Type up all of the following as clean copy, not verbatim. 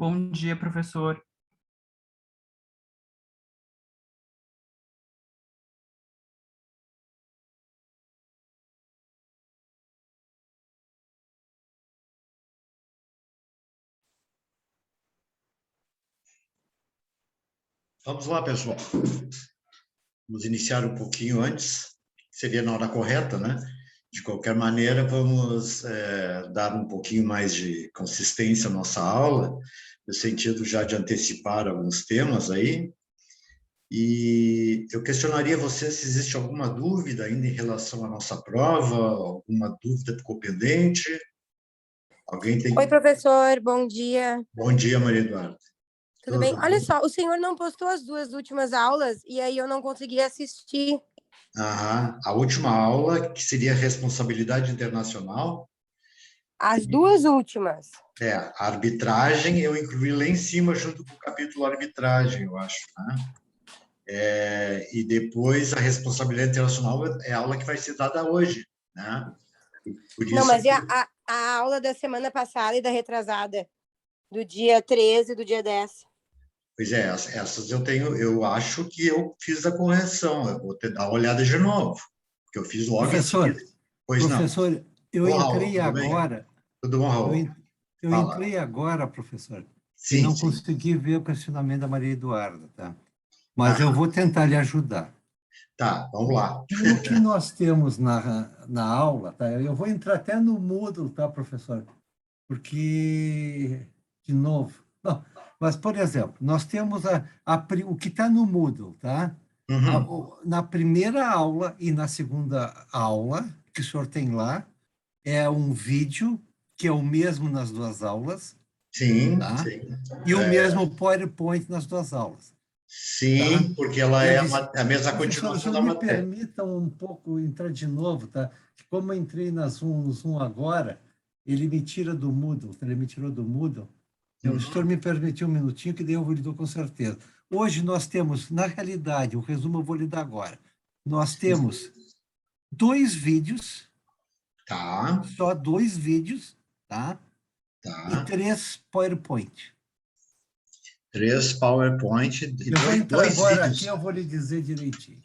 Bom dia, professor. Vamos lá, pessoal. Vamos iniciar um pouquinho antes, seria na hora correta, né? De qualquer maneira, vamos dar um pouquinho mais de consistência à nossa aula, no sentido já de antecipar alguns temas aí. E eu questionaria você se existe alguma dúvida ainda em relação à nossa prova, alguma dúvida ficou pendente? Alguém tem... Oi, professor, bom dia. Bom dia, Maria Eduarda. Tudo bem? Olha só, o senhor não postou as duas últimas aulas e aí eu não consegui assistir. A última aula, que seria responsabilidade internacional. As duas últimas. A arbitragem eu incluí lá em cima, junto com o capítulo arbitragem, eu acho, né? E depois a responsabilidade internacional é a aula que vai ser dada hoje, né? Por isso não, mas e a aula da semana passada e da retrasada? Do dia 13 e do dia 10? Pois é, essas eu acho que eu fiz a correção, eu vou dar uma olhada de novo, porque eu fiz logo em seguida. Pois não. Professor, eu entrei Raul, agora. Tudo bom, Raul? Eu entrei agora, professor, sim, e não sim. consegui ver o questionamento da Maria Eduarda, tá? Mas eu vou tentar lhe ajudar. Tá, vamos lá. O que nós temos na aula, tá? Eu vou entrar até no Moodle, tá, professor? Porque, de novo... Não, mas, por exemplo, nós temos o que está no Moodle, tá? Na primeira aula e na segunda aula, que o senhor tem lá, é um vídeo que é o mesmo nas duas aulas. Sim, tá? sim. E o mesmo PowerPoint nas duas aulas. Sim, tá? Porque ela é a mesma continuação da matéria. Me permitam um pouco entrar de novo, tá? Como eu entrei no Zoom agora, ele me tira do Moodle, ele me tirou do Moodle. O senhor me permitiu um minutinho, que daí eu lhe dou com certeza. Hoje nós temos, na realidade, o resumo eu vou lhe dar agora. Nós temos 2 vídeos, tá? Só 2 vídeos, tá? Tá. E 3 PowerPoint. 3 PowerPoint e eu vou entrar agora vídeos. Aqui, eu vou lhe dizer direitinho.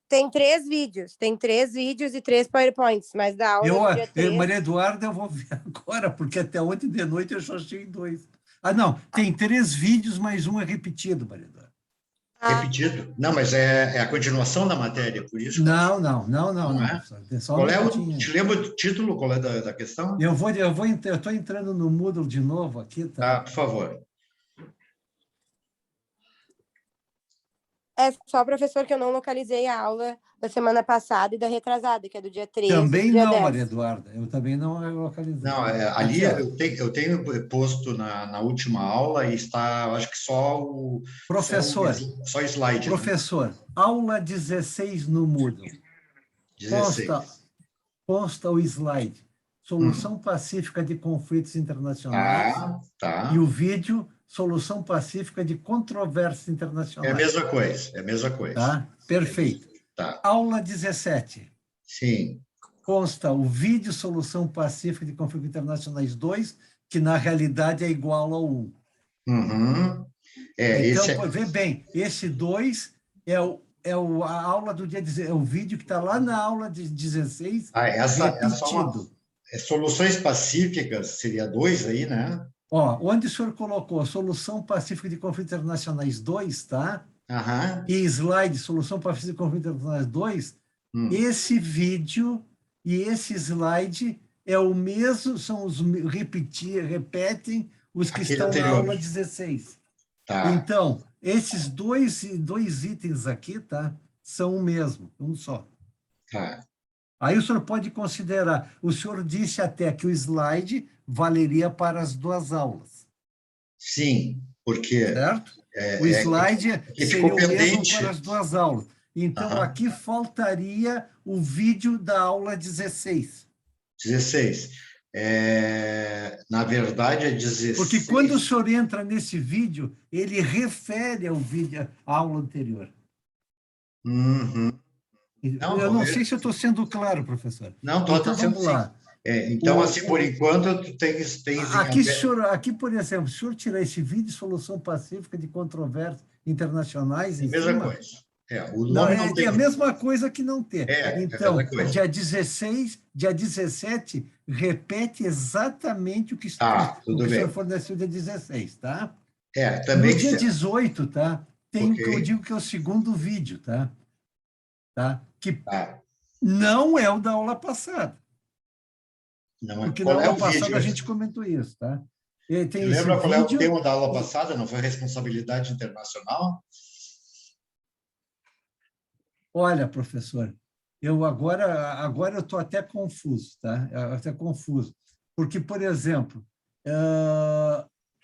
Tem 3 vídeos, e 3 PowerPoints, mas da aula do dia 3... Maria Eduarda, eu vou ver agora, porque até ontem de noite eu só achei 2. Não, tem 3 vídeos, mas um é repetido, Maria Eduarda. Repetido? Não, mas é a continuação da matéria, por isso. Não. É? Qual é te lembra o título? Qual é da questão? Eu estou entrando no Moodle de novo aqui, tá? Por favor. É só, professor, que eu não localizei a aula da semana passada e da retrasada, que é do dia 13 também e do dia não, 10. Maria Eduarda, eu também não localizei. Não, ali eu tenho posto na última aula e está, acho que só o... Professor, só slide. Professor, né? Aula 16 no Moodle. 16. Consta o slide. Solução pacífica de conflitos internacionais. Tá. E o vídeo, solução pacífica de controvérsias internacionais. É a mesma coisa. Tá? Perfeito. Tá. Aula 17. Sim. Consta o vídeo Solução Pacífica de Conflitos Internacionais 2, que na realidade é igual ao 1. Então, vê bem, esse 2 a aula do dia 16, é o vídeo que está lá na aula de 16, repetido. Soluções pacíficas, seria 2 aí, né? Onde o senhor colocou Solução Pacífica de Conflitos Internacionais 2, tá? E slide Solução Pacífica de Conflitos Internacionais 2, esse vídeo e esse slide é o mesmo, são os repetem os que estão na aula 16. Tá. Então, esses dois itens aqui, tá? São o mesmo, um só. Tá. Aí o senhor pode considerar, o senhor disse até que o slide valeria para as duas aulas. Sim, porque... Certo? O slide seria o mesmo para as duas aulas. Então, aqui faltaria o vídeo da aula 16. 16. Na verdade, é 16. Porque quando o senhor entra nesse vídeo, ele refere ao vídeo, à aula anterior. Não, eu não sei se eu estou sendo claro, professor. Não, estou então, vamos lá. Então, assim, por enquanto, tu tens Aqui, por exemplo, se o senhor tirar esse vídeo, Solução Pacífica de Controvérsias Internacionais, em mesma cima, coisa. O não, nome não tem tem. a mesma coisa que não ter. É a Então, mesma coisa. dia 16, dia 17, repete exatamente o que Tudo o senhor bem. forneceu dia 16, tá? Também. No dia 18, tá? Tem o que eu Ok. digo que é o segundo vídeo, tá? Que Tá. não é o da aula passada. Não é. Porque na Qual é aula o vídeo? passada a gente comentou isso, tá? E tem Você esse lembra qual é o vídeo. tema da aula passada? Não foi responsabilidade internacional? Olha, professor, agora eu estou até confuso, tá? Até confuso, porque, por exemplo,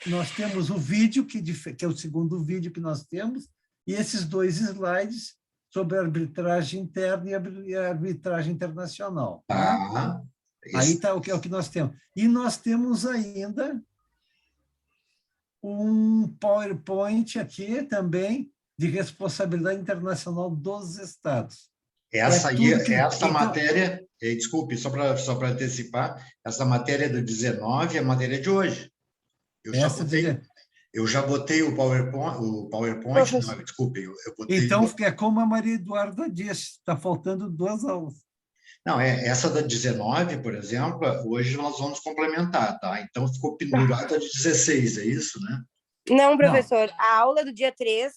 nós temos o vídeo que é o segundo vídeo que nós temos e esses 2 slides sobre a arbitragem interna e a arbitragem internacional, tá? Aí está o que nós temos. E nós temos ainda um PowerPoint aqui também de responsabilidade internacional dos estados. Essa matéria, desculpe, só para antecipar, essa matéria do 19 é a matéria de hoje. Eu já botei o PowerPoint, não, desculpe, eu botei. Então, é como a Maria Eduarda disse, está faltando 2 aulas. Não, essa da 19, por exemplo, hoje nós vamos complementar, tá? Então, ficou pendurada de 16, é isso, né? Não, professor, a aula do dia 3,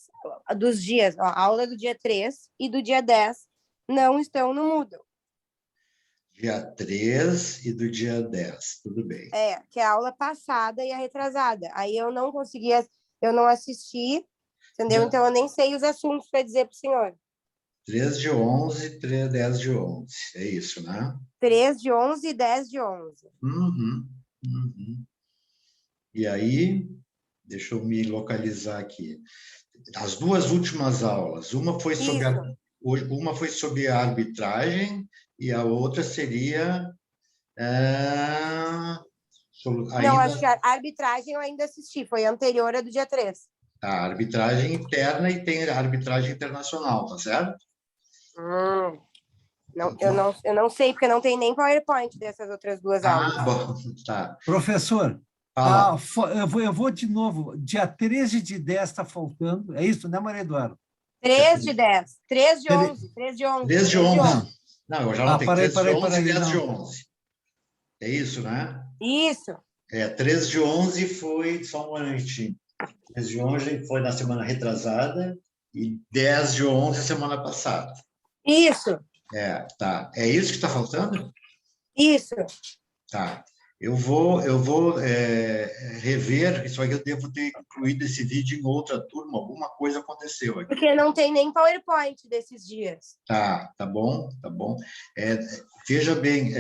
dos dias, a aula do dia 3 e do dia 10 não estão no Moodle. Dia 3 e do dia 10, tudo bem. Que é a aula passada e a retrasada. Aí eu não conseguia, eu não assisti, entendeu? Então eu nem sei os assuntos para dizer para o senhor. 3 de 11, 10 de 11, é isso, né? 3 de 11 e 10 de 11. E aí, deixa eu me localizar aqui. As 2 últimas aulas, uma foi sobre a arbitragem e a outra seria... Não, acho que a arbitragem eu ainda assisti, foi anterior à do dia 3. A arbitragem interna e tem a arbitragem internacional, tá certo? Não, eu não sei, porque não tem nem PowerPoint dessas outras 2 aulas. Bom, tá. Professor, eu vou de novo. Dia 13 de 10 está faltando. É isso, né, Maria Eduarda? 3 de 10. 3 de 11. 3 de 11. 3 de 11. Não, eu já não tenho 3 de 11 e 10 de 11. É isso, né? Isso. 3 de 11 foi... Só um momentinho. 3 de 11 foi na semana retrasada e 10 de 11 semana passada. Isso. Tá. É isso que está faltando? Isso. Tá. Eu vou rever, isso aí eu devo ter incluído esse vídeo em outra turma, alguma coisa aconteceu aqui. Porque não tem nem PowerPoint desses dias. Tá bom. Veja bem...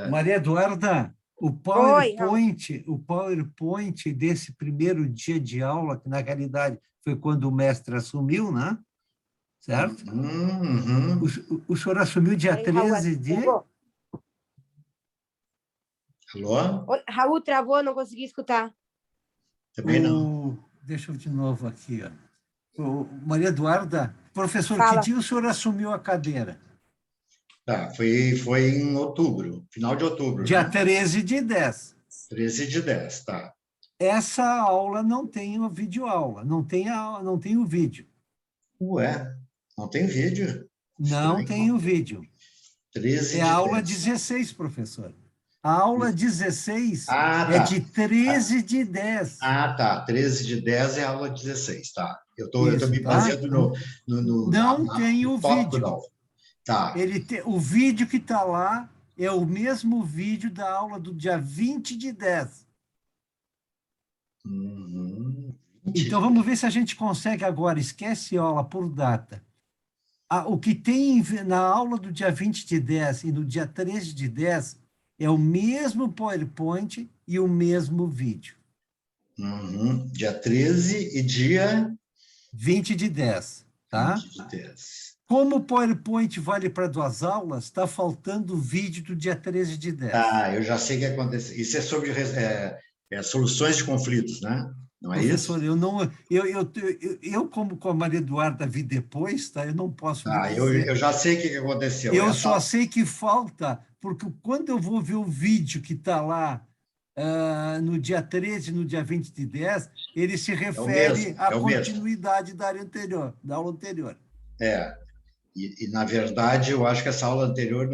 Maria Eduarda, o PowerPoint desse primeiro dia de aula, que na realidade foi quando o mestre assumiu, né? Certo? O senhor assumiu dia 13 de... Alô? Raul, travou, não consegui escutar. Também não. Deixa eu de novo aqui. Maria Eduarda, professor, Fala. que dia o senhor assumiu a cadeira? Tá, foi em outubro, final de outubro. Dia né? 13 de 10. 13 de 10, tá. Essa aula não tem a videoaula, não tem o vídeo. Ué, não tem vídeo? Não tem o vídeo. 13 É de a aula 10. 16, professor. A aula 16 tá. é de 13 de 10. Tá. 13 de 10 é a aula 16, tá. Eu tô me Tá? baseando Não tem o vídeo. Não. Tá. O vídeo que está lá é o mesmo vídeo da aula do dia 20 de 10. Então, vamos ver se a gente consegue agora. Esquece a aula por data. O que tem na aula do dia 20 de 10 e no dia 13 de 10 é o mesmo PowerPoint e o mesmo vídeo. Dia 13 e dia... 20 de 10, tá? 20 de 10. Como o PowerPoint vale para 2 aulas, está faltando o vídeo do dia 13 de 10. Tá, eu já sei o que aconteceu. Isso é sobre soluções de conflitos, né? Não é isso? Professor, eu não, eu como com a Maria Eduarda vi depois, tá? Eu não posso lhe Ah, dizer. eu já sei o que aconteceu. Eu Essa só sei que falta, porque quando eu vou ver o vídeo que está lá no dia 13, no dia 20 de 10, ele se refere à é o mesmo. continuidade da área anterior, da aula anterior. É. Na verdade, eu acho que essa aula anterior,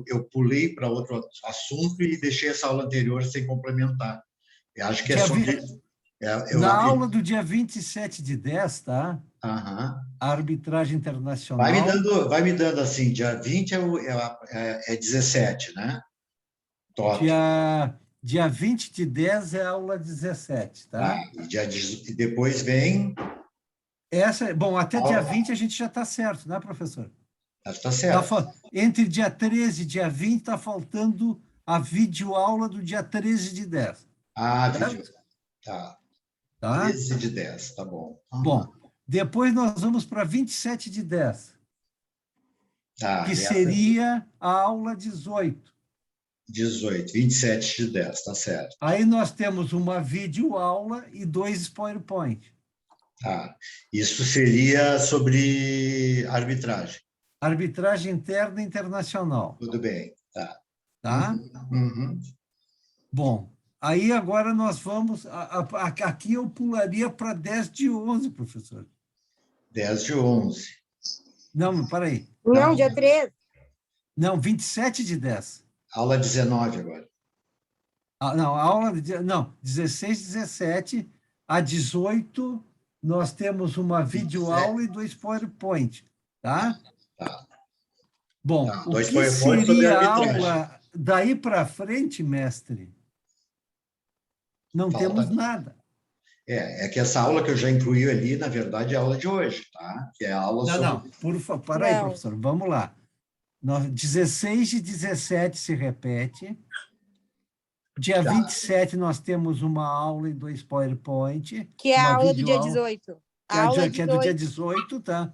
eu pulei para outro assunto e deixei essa aula anterior sem complementar. Eu acho que é sobre... Na aula do dia 27 de 10, tá? Aham. A arbitragem internacional. Vai me dando assim, dia 20 é 17, né? Top. Dia 20 de 10 é a aula 17, tá? E depois vem... Bom, até dia 20 a gente já está certo, né, professor? Está certo. Entre dia 13 e dia 20 está faltando a videoaula do dia 13 de 10. Vídeo. Tá. 13 de 10, tá bom. Bom, depois nós vamos para 27 de 10, que seria a aula 18. 18, 27 de 10, tá certo. Aí nós temos uma videoaula e 2 PowerPoint. Isso seria sobre arbitragem. Arbitragem interna e internacional. Tudo bem, tá? Uhum. Bom, aí agora nós vamos... Aqui eu pularia para 10 de 11, professor. 10 de 11. Não, peraí. Não, dia 13. Não, 27 de 10. Aula 19 agora. Não, 16, 17. A 18, nós temos uma videoaula e 2 PowerPoint, tá? Bom, o que seria a aula daí para frente, mestre? Não temos nada. É que essa aula que eu já incluí ali, na verdade, é a aula de hoje, tá? Que é a aula sobre... Não, por favor, para aí, professor, vamos lá. 16 e 17 se repete. Dia 27 nós temos uma aula e 2 PowerPoint. Que é a aula do dia 18. Que é do dia 18, tá?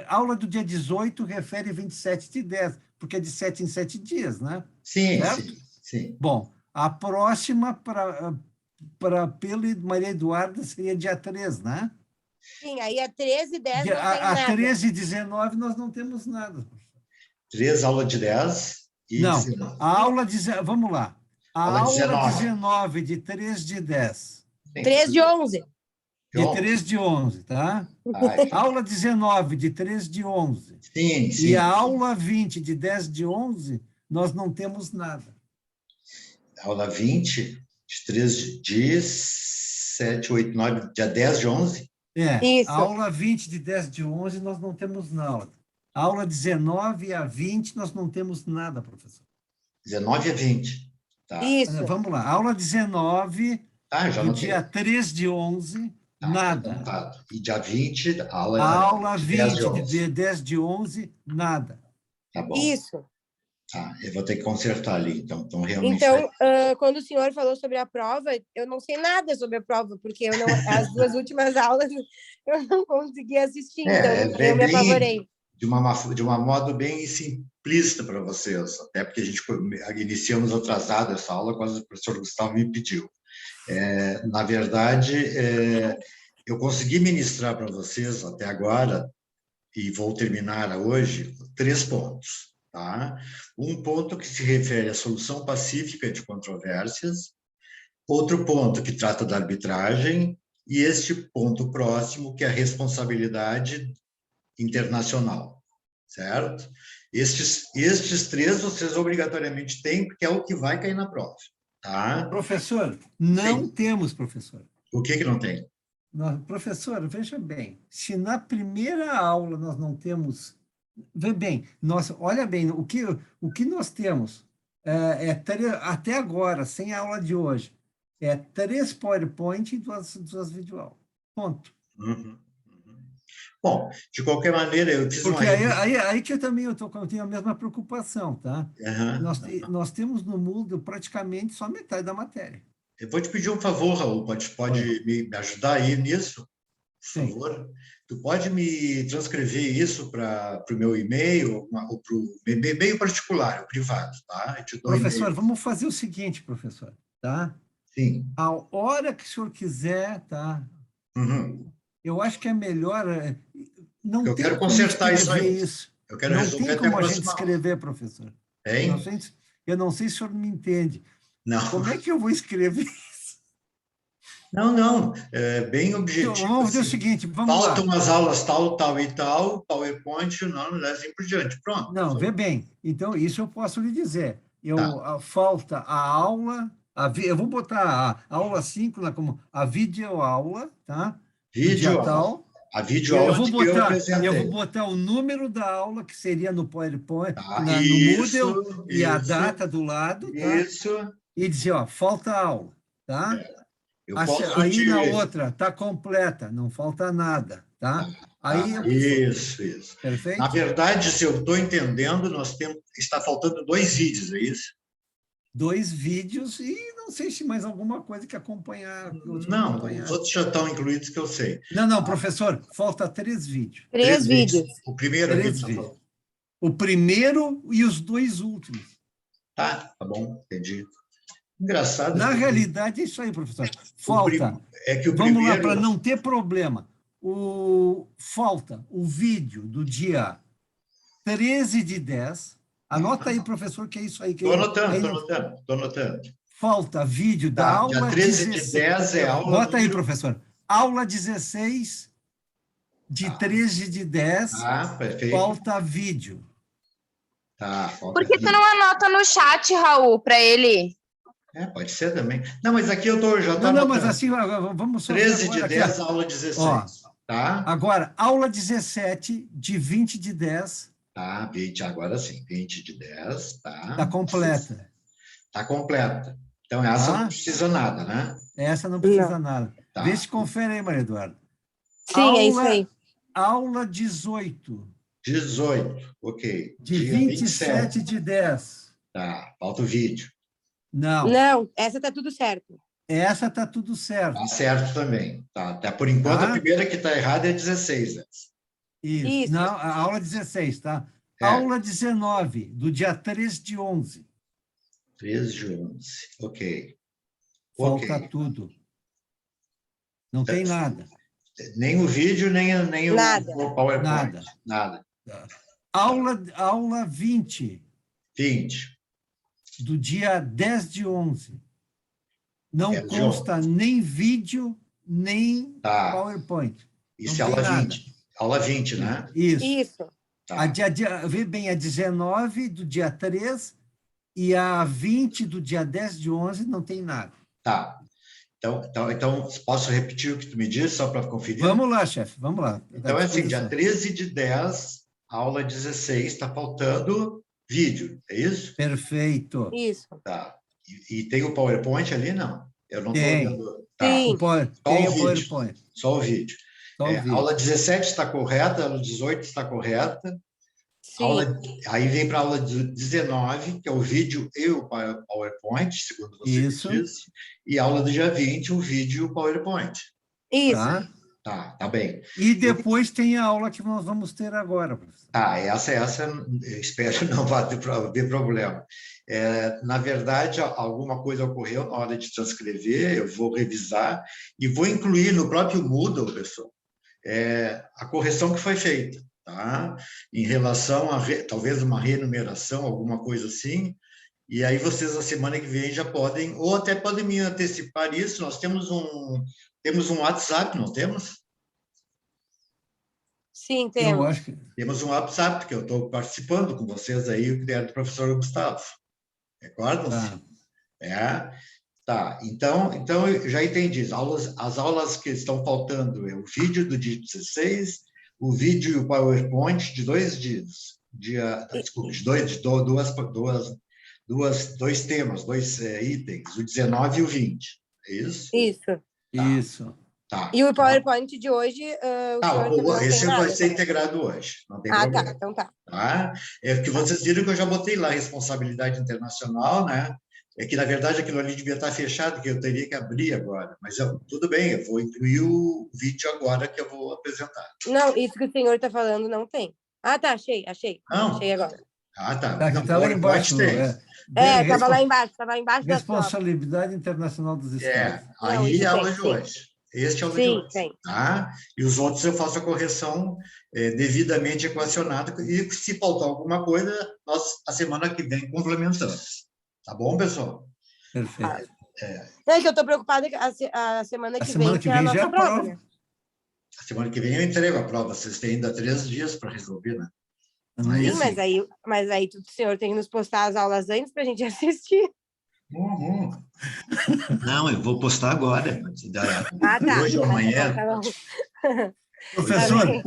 Aula do dia 18 refere 27 de 10, porque é de 7 em 7 dias, né? Sim, certo? sim. Bom, a próxima pela Maria Eduarda seria dia 3, né? Sim, aí a 13 e 10 não tem nada. A 13 e 19 nós não temos nada. 3 aula de 10 e não, 19. A aula de... Vamos lá. A aula 19 de 3 de 10. 3 de 11. De 3 de 11, tá? Aula 19 de 3 de 11. Sim. E a aula 20 de 10 de 11, nós não temos nada. Aula 20 de 3 de 7, 8, 9, dia 10 de 11? Isso. A aula 20 de 10 de 11, nós não temos nada. A aula 19 a 20, nós não temos nada, professor. 19 a 20. Tá. Isso. Vamos lá. Aula 19, do dia 3 de 11, nada. Tá. E dia 20, a aula 20 de 10 de 11, nada. Tá bom. Isso. Tá, eu vou ter que consertar ali, então realmente... Então, quando o senhor falou sobre a prova, eu não sei nada sobre a prova, porque as 2 últimas aulas eu não consegui assistir, então eu me apavorei. De uma modo bem simplista para vocês, até porque a gente iniciamos atrasado essa aula, quase o professor Gustavo me pediu. Na verdade, eu consegui ministrar para vocês até agora, e vou terminar hoje, 3 pontos. Tá? Um ponto que se refere à solução pacífica de controvérsias, outro ponto que trata da arbitragem, e este ponto próximo, que é a responsabilidade internacional, certo? Estes 3 vocês obrigatoriamente têm, porque é o que vai cair na prova, tá? Professor, não temos, professor. O que não tem? Professor, veja bem, se na primeira aula nós não temos... Vê bem, olha bem, o que nós temos até agora, sem a aula de hoje, 3 PowerPoint e 2 videoaulas. Ponto. Bom, de qualquer maneira, eu fiz porque aí que eu também tenho a mesma preocupação, tá? Nós temos no Moodle praticamente só metade da matéria. Eu vou te pedir um favor, Raul, pode me ajudar aí nisso? Por favor. Tu pode me transcrever isso para o meu e-mail, ou para o e-mail particular, o privado, tá? Professor, vamos fazer o seguinte, professor, tá? Sim. A hora que o senhor quiser, tá? Uhum. Eu acho que é melhor... Não Eu tem quero como consertar isso escrever aí. isso. Eu quero Não resolver tem até a como a gente próxima aula. escrever, professor. Hein? Eu não sei se o senhor me entende. Não. Como é que eu vou escrever isso? Não. É bem objetivo. Vamos fazer o Assim. seguinte, vamos lá. Faltam as aulas tal e tal, PowerPoint, não, assim por diante. Pronto. Não, vê bem. Então, isso eu posso lhe dizer. Tá. Falta a aula, eu vou botar a aula 5 lá como a videoaula, tá? Do dia Videoaula. tal. A videoaula que eu Eu vou apresentei. botar o número da aula, que seria no PowerPoint, Tá. no Isso, Moodle, e a data do lado, tá? isso. E dizer, ó, falta aula, tá? Eu posso Aí na te... outra, tá completa, não falta nada, tá? Tá, Aí, isso. Na perfeito? verdade, se eu estou entendendo, está faltando 2 vídeos, é isso? 2 vídeos e não sei se mais alguma coisa que acompanhar, que outros que Não, os acompanhar. outros já estão incluídos que eu sei. Não, professor, falta 3 vídeos. 3 vídeos. O primeiro aqui 3 está vídeos. falando. O primeiro e os 2 últimos. Tá bom, entendi. Engraçado. Na realidade, é isso aí, professor. É que o Vamos lá, primeiro... para não ter problema. Falta o vídeo do dia 13/10. Anota aí, professor, que é isso aí. Estou anotando. Falta vídeo da Tá, dia aula 13/10 é aula Bota aí, número... professor. Aula 16, de 13/10, perfeito. falta vídeo. Falta Por que tu vídeo. não anota no chat, Raul, para ele? Pode ser também. Não, mas aqui eu já estou Não, mas anotando. assim, vamos fazer 13/10, aula 16. Ó, Tá? agora, aula 17, de 20/10. Tá, 20, agora sim, 20/10, tá? Está completa. Está completa. Então, essa Tá? não precisa nada, né? Essa não precisa nada. Tá. Vê se confere aí, Maria Eduarda. Sim, é isso aí. Aula 18. 18, ok. De Dia 27/10. Tá, falta o vídeo. Não, essa tá tudo certo. Essa está tudo certo. Tá certo também. Tá, até por enquanto, a primeira que está errada é 16. Né? Isso. Não, a aula 16, tá? Aula 19, do dia 3/11. 3/11, ok. Falta tudo. Não tem nada. Nem o vídeo, nem o PowerPoint. Nada. Aula 20. 20. Do dia 10/11. Não consta nem vídeo, nem PowerPoint. Isso é aula 20. Aula 20, né? Isso. Tá. Vê bem, a 19 do dia 3 e a 20 do dia 10/11 não tem nada. Tá. Então, posso repetir o que tu me disse, só para conferir? Vamos lá, chefe, vamos lá. Então, é assim, dia 13/10, aula 16, está faltando vídeo, é isso? Perfeito. Isso. Tá. E tem o PowerPoint ali? Não. Eu não estou vendo. Tá. Sim. Tem o PowerPoint. Só o vídeo. Aula 17 está correta, aula 18 está correta. Sim. Aí vem para a aula 19, que é o vídeo e o PowerPoint, segundo você disse. E a aula do dia 20, o vídeo e o PowerPoint. Isso. Tá bem. E depois tem a aula que nós vamos ter agora, professor. Essa eu espero não vá ter problema. Na verdade, alguma coisa ocorreu na hora de transcrever, eu vou revisar e vou incluir no próprio Moodle, pessoal, a correção que foi feita, tá? Em relação a talvez uma renumeração, alguma coisa assim, e aí vocês, na semana que vem, já podem, ou até podem me antecipar isso. Nós temos um WhatsApp, não temos? Sim, temos. Temos um WhatsApp, que eu estou participando com vocês aí, o que é do professor Gustavo. Recordam-se? Tá. Então, eu já entendi. As aulas que estão faltando é o vídeo do dia 16, o vídeo e o PowerPoint de 2 dias. Desculpe, de dois temas, 2 itens, o 19 e o 20. É isso? Isso. Isso. Tá. E o PowerPoint de hoje, o senhor também não esse tem vai nada, ser integrado hoje, não tem problema. Tá, então tá. É que vocês viram que eu já botei lá responsabilidade internacional, né? É que, na verdade, aquilo ali devia estar fechado, que eu teria que abrir agora. Mas tudo bem, eu vou incluir o vídeo agora que eu vou apresentar. Não, isso que o senhor está falando não tem. Tá, achei. Não? Achei agora. Ah, tá. Tá, Não, tá lá embaixo. Estava lá embaixo, estava embaixo da prova. Responsabilidade internacional dos estados. Não, Aí isso é a aula tem, de sim. hoje. Este é o aula de Sim, hoje. tem. Tá? E os outros eu faço a correção devidamente equacionada, e se faltar alguma coisa, nós, a semana que vem, complementamos. Tá bom, pessoal? Perfeito. Não, é que eu estou preocupada que a semana que vem que é a vem já é nossa a prova, prova. né? A semana que vem eu entrego a prova. Vocês têm ainda 3 dias para resolver, né? Não é Sim, isso? mas aí o senhor tem que nos postar as aulas antes para a gente assistir. Uhum. Não, eu vou postar agora. Ah, tá. Hoje ou amanhã. Tá bom. Professor, bem.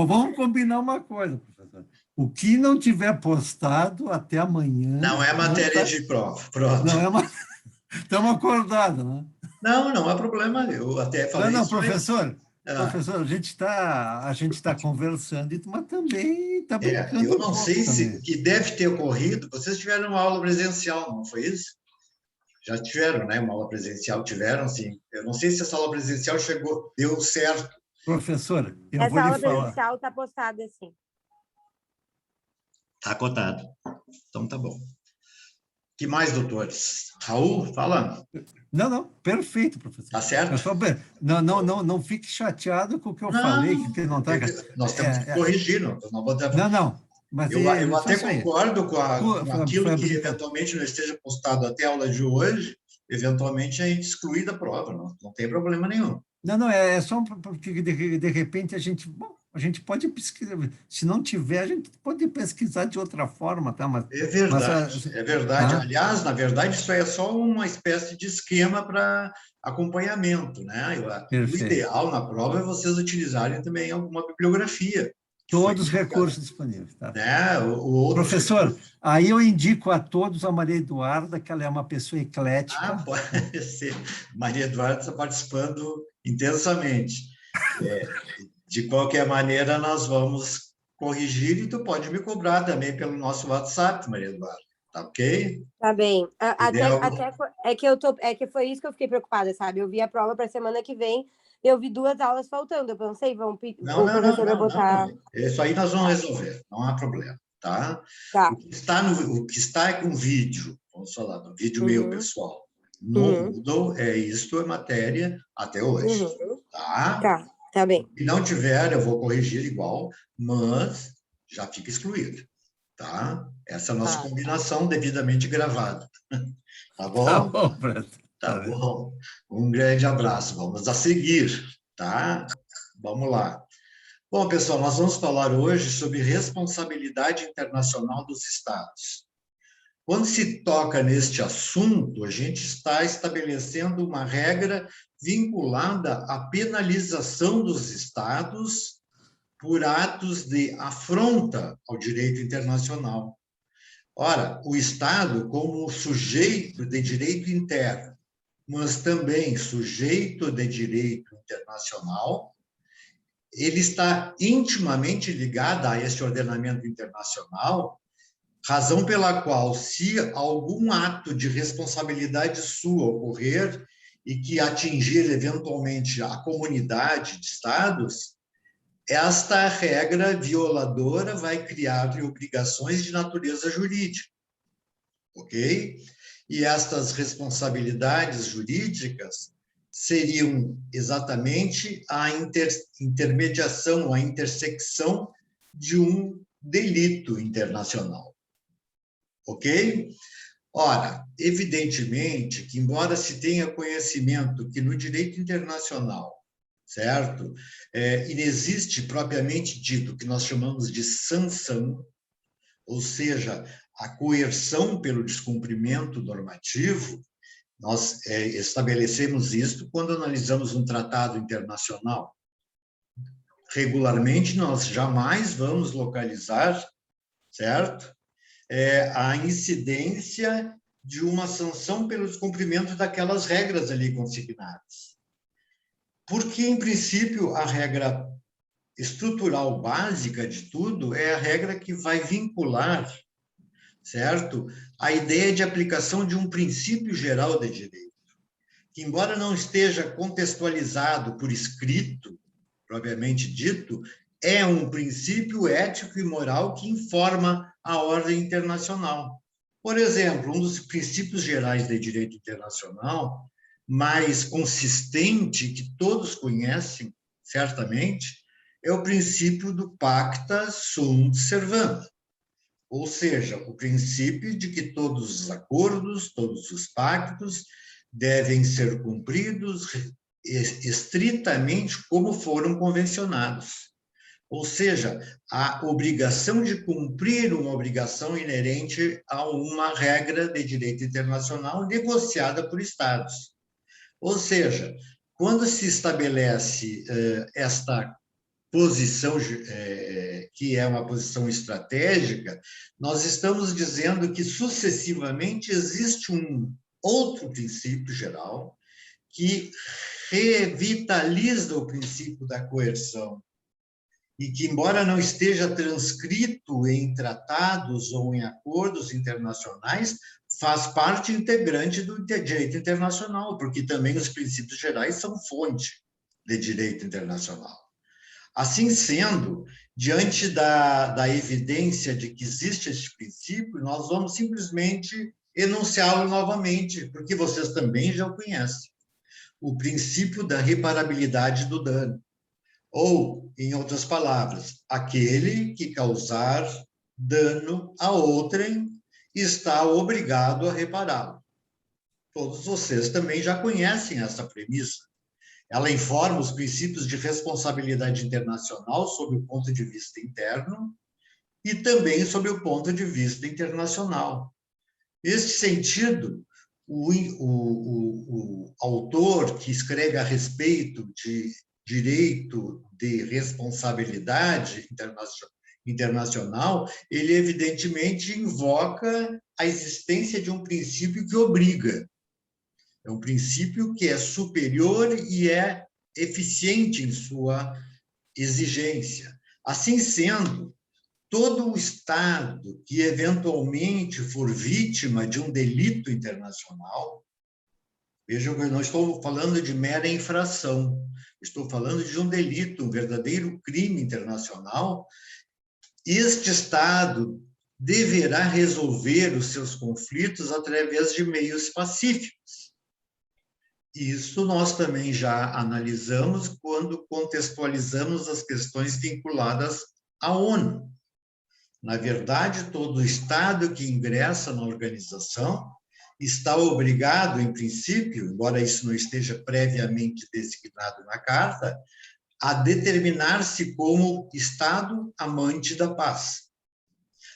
vamos combinar uma coisa, professor. O que não tiver postado até amanhã. Não é matéria de prova. Pronto. Não é uma. Estamos acordados, né? Não é problema. Eu até falei Não, isso. professor. Professor, a gente tá conversando, mas também está brincando eu um não pouco sei também. que deve ter ocorrido. Vocês tiveram uma aula presencial, não foi isso? Já tiveram, né? Uma aula presencial, tiveram, sim. Eu não sei se essa aula presencial deu certo. Professor, eu vou Essa lhe aula falar. presencial está postada, sim. Está acotado. Então, tá bom. Que mais, doutores? Raul, fala. Não, perfeito, professor. Tá certo? Não fique chateado com o que eu falei, que não está. Nós temos que corrigir, não. Não. Mas eu até concordo com aquilo que brincadeira. eventualmente não esteja postado até a aula de hoje, eventualmente a gente exclui da prova, não tem problema nenhum. Não, é só porque de repente a gente pode pesquisar, se não tiver, a gente pode pesquisar de outra forma, tá? É verdade. Tá? Aliás, na verdade, isso é só uma espécie de esquema para acompanhamento, né? O ideal na prova é vocês utilizarem também alguma bibliografia. Todos os recursos disponíveis, tá? Né? Professor, aí eu indico a todos a Maria Eduarda, que ela é uma pessoa eclética. Pode ser. Maria Eduarda está participando intensamente. De qualquer maneira, nós vamos corrigir e tu pode me cobrar também pelo nosso WhatsApp, Maria Eduarda. Tá ok? Tá bem. É que foi isso que eu fiquei preocupada, sabe? Eu vi a prova para a semana que vem, eu vi 2 aulas faltando. Eu pensei, o professor vai botar. Não. Isso aí nós vamos resolver, não há problema, tá? Tá. O que está com vídeo, vamos falar do vídeo meu, pessoal. No Moodle, isto é matéria até hoje, tá? Tá bem. Se não tiver, eu vou corrigir igual, mas já fica excluído, tá? Essa é a nossa combinação devidamente gravada. Tá bom? Tá bom, Preto. Tá bom. Um grande abraço. Vamos a seguir, tá? Vamos lá. Bom, pessoal, nós vamos falar hoje sobre responsabilidade internacional dos Estados. Quando se toca neste assunto, a gente está estabelecendo uma regra vinculada à penalização dos Estados por atos de afronta ao direito internacional. Ora, o Estado, como sujeito de direito interno, mas também sujeito de direito internacional, ele está intimamente ligado a esse ordenamento internacional, razão pela qual, se algum ato de responsabilidade sua ocorrer e que atingir eventualmente a comunidade de Estados, esta regra violadora vai criar obrigações de natureza jurídica, ok? E estas responsabilidades jurídicas seriam exatamente a intermediação, a intersecção de um delito internacional, ok? Ora, evidentemente que, embora se tenha conhecimento que no direito internacional, certo, inexiste propriamente dito o que nós chamamos de sanção, ou seja, a coerção pelo descumprimento normativo, nós estabelecemos isto quando analisamos um tratado internacional. Regularmente, nós jamais vamos localizar, certo, a incidência de uma sanção pelo descumprimento daquelas regras ali consignadas. Porque, em princípio, a regra estrutural básica de tudo é a regra que vai vincular, certo, a ideia de aplicação de um princípio geral de direito, que, embora não esteja contextualizado por escrito, propriamente dito, é um princípio ético e moral que informa a ordem internacional. Por exemplo, um dos princípios gerais de direito internacional mais consistente, que todos conhecem, certamente, é o princípio do pacta sunt servanda, ou seja, o princípio de que todos os acordos, todos os pactos devem ser cumpridos estritamente como foram convencionados. Ou seja, a obrigação de cumprir uma obrigação inerente a uma regra de direito internacional negociada por Estados. Ou seja, quando se estabelece esta posição, que é uma posição estratégica, nós estamos dizendo que, sucessivamente, existe um outro princípio geral que revitaliza o princípio da coerção e que, embora não esteja transcrito em tratados ou em acordos internacionais, faz parte integrante do direito internacional, porque também os princípios gerais são fonte de direito internacional. Assim sendo, diante da evidência de que existe este princípio, nós vamos simplesmente enunciá-lo novamente, porque vocês também já o conhecem. O princípio da reparabilidade do dano. Ou, em outras palavras, aquele que causar dano a outrem está obrigado a repará-lo. Todos vocês também já conhecem essa premissa. Ela informa os princípios de responsabilidade internacional sob o ponto de vista interno e também sob o ponto de vista internacional. Neste sentido, o autor que escreve a respeito de direito de responsabilidade internacional, ele evidentemente invoca a existência de um princípio que obriga. É um princípio que é superior e é eficiente em sua exigência. Assim sendo, todo o Estado que eventualmente for vítima de um delito internacional, vejam que eu não estou falando de mera infração, estou falando de um delito, um verdadeiro crime internacional, este Estado deverá resolver os seus conflitos através de meios pacíficos. Isso nós também já analisamos quando contextualizamos as questões vinculadas à ONU. Na verdade, todo Estado que ingressa na organização está obrigado, em princípio, embora isso não esteja previamente designado na Carta, a determinar-se como Estado amante da paz.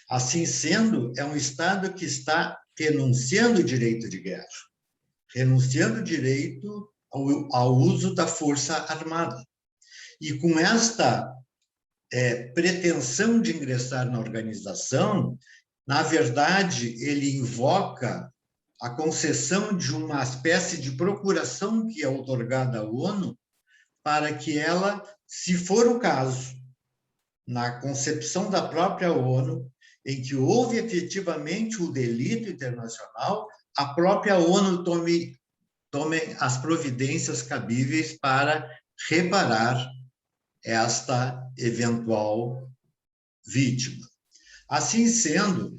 Assim sendo, é um Estado que está renunciando o direito de guerra, renunciando o direito ao uso da força armada. E com esta pretensão de ingressar na organização, na verdade, ele invoca a concessão de uma espécie de procuração que é outorgada à ONU para que ela, se for o caso, na concepção da própria ONU, em que houve efetivamente o delito internacional, a própria ONU tome as providências cabíveis para reparar esta eventual vítima. Assim sendo,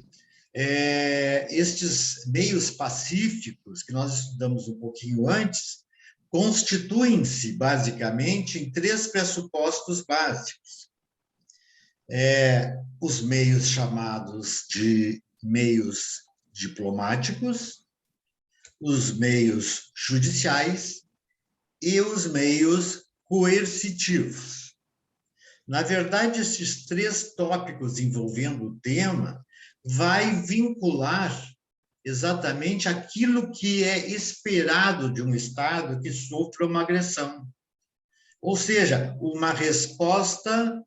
estes meios pacíficos, que nós estudamos um pouquinho antes, constituem-se, basicamente, em 3 pressupostos básicos. Os meios chamados de meios diplomáticos, os meios judiciais e os meios coercitivos. Na verdade, esses 3 tópicos envolvendo o tema vai vincular exatamente aquilo que é esperado de um Estado que sofra uma agressão. Ou seja, uma resposta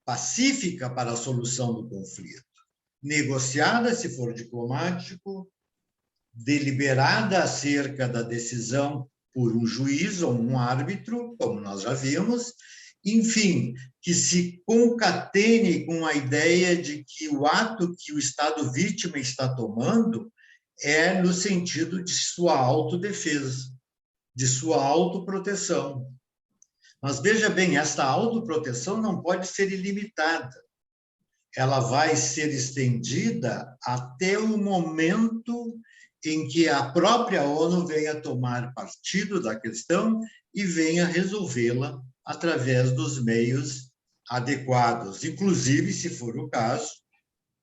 pacífica para a solução do conflito, negociada, se for diplomático, deliberada acerca da decisão por um juiz ou um árbitro, como nós já vimos, enfim, que se concatene com a ideia de que o ato que o Estado vítima está tomando é no sentido de sua autodefesa, de sua autoproteção. Mas veja bem, esta autoproteção não pode ser ilimitada. Ela vai ser estendida até o momento em que a própria ONU venha tomar partido da questão e venha resolvê-la através dos meios adequados, inclusive, se for o caso,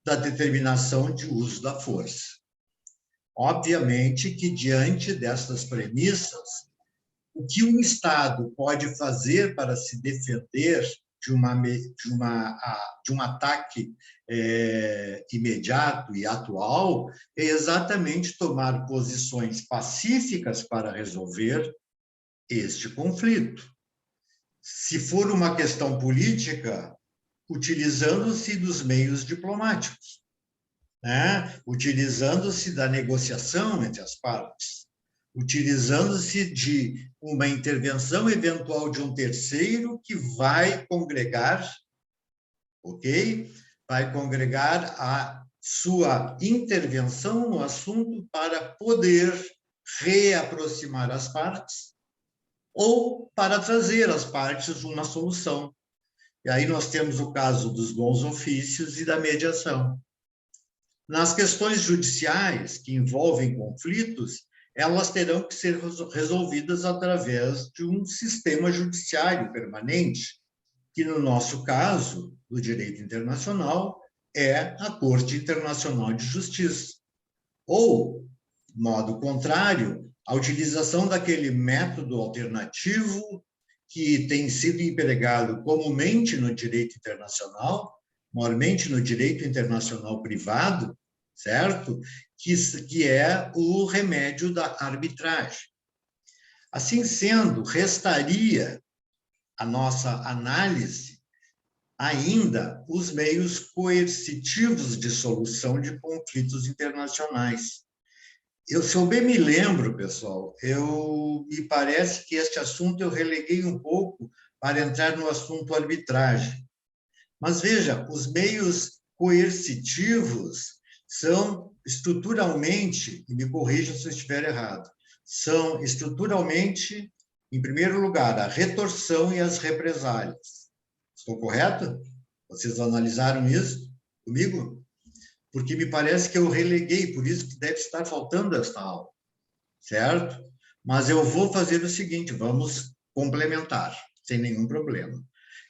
da determinação de uso da força. Obviamente que, diante destas premissas, o que um Estado pode fazer para se defender de um ataque imediato e atual é exatamente tomar posições pacíficas para resolver este conflito. Se for uma questão política, utilizando-se dos meios diplomáticos, né? Utilizando-se da negociação entre as partes, utilizando-se de uma intervenção eventual de um terceiro que vai congregar, ok? Vai congregar a sua intervenção no assunto para poder reaproximar as partes ou para trazer às partes uma solução. E aí nós temos o caso dos bons ofícios e da mediação. Nas questões judiciais que envolvem conflitos, elas terão que ser resolvidas através de um sistema judiciário permanente, que no nosso caso, do direito internacional, é a Corte Internacional de Justiça. Ou, de modo contrário, a utilização daquele método alternativo que tem sido empregado comumente no direito internacional, maiormente no direito internacional privado, certo? Que é o remédio da arbitragem. Assim sendo, restaria a nossa análise ainda os meios coercitivos de solução de conflitos internacionais. Se eu bem me lembro, pessoal, me parece que este assunto eu releguei um pouco para entrar no assunto arbitragem. Mas veja, os meios coercitivos são estruturalmente, e me corrijam se eu estiver errado, são estruturalmente, em primeiro lugar, a retorção e as represálias. Estou correto? Vocês analisaram isso comigo? Porque me parece que eu releguei, por isso que deve estar faltando esta aula, certo? Mas eu vou fazer o seguinte, vamos complementar, sem nenhum problema.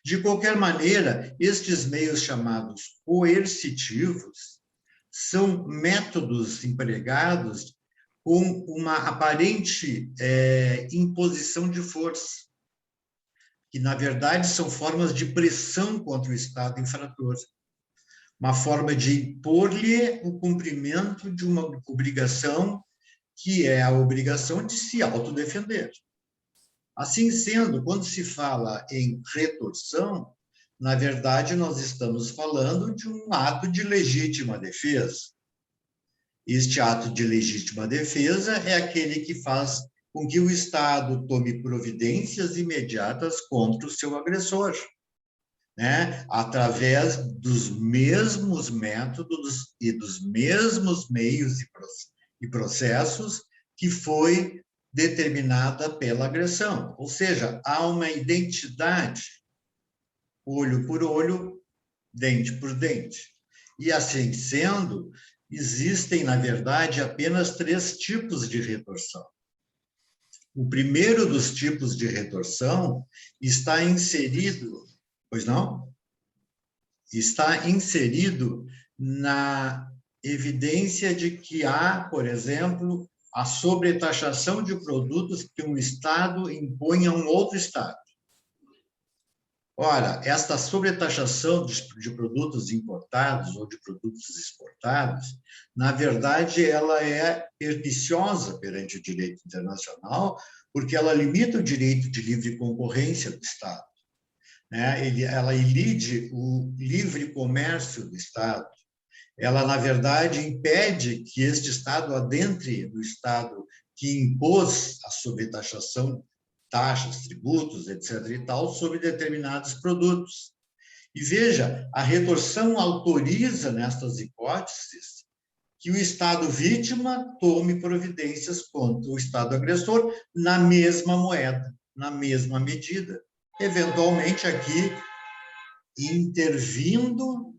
De qualquer maneira, estes meios chamados coercitivos são métodos empregados com uma aparente imposição de força, que, na verdade, são formas de pressão contra o Estado infrator. Uma forma de impor-lhe o cumprimento de uma obrigação que é a obrigação de se autodefender. Assim sendo, quando se fala em retorção, na verdade, nós estamos falando de um ato de legítima defesa. Este ato de legítima defesa é aquele que faz com que o Estado tome providências imediatas contra o seu agressor, né? Através dos mesmos métodos e dos mesmos meios e processos que foi determinada pela agressão. Ou seja, há uma identidade, olho por olho, dente por dente. E assim sendo, existem, na verdade, apenas 3 tipos de retorção. O primeiro dos tipos de retorção está inserido, pois não? Está inserido na evidência de que há, por exemplo, a sobretaxação de produtos que um Estado impõe a um outro Estado. Ora, esta sobretaxação de produtos importados ou de produtos exportados, na verdade, ela é perniciosa perante o direito internacional, porque ela limita o direito de livre concorrência do Estado, né? Ela ilide o livre comércio do Estado. Ela, na verdade, impede que este Estado adentre no Estado que impôs a sobretaxação, taxas, tributos, etc. e tal, sobre determinados produtos. E veja, a retorção autoriza, nestas hipóteses, que o Estado vítima tome providências contra o Estado agressor na mesma moeda, na mesma medida. eventualmente aqui intervindo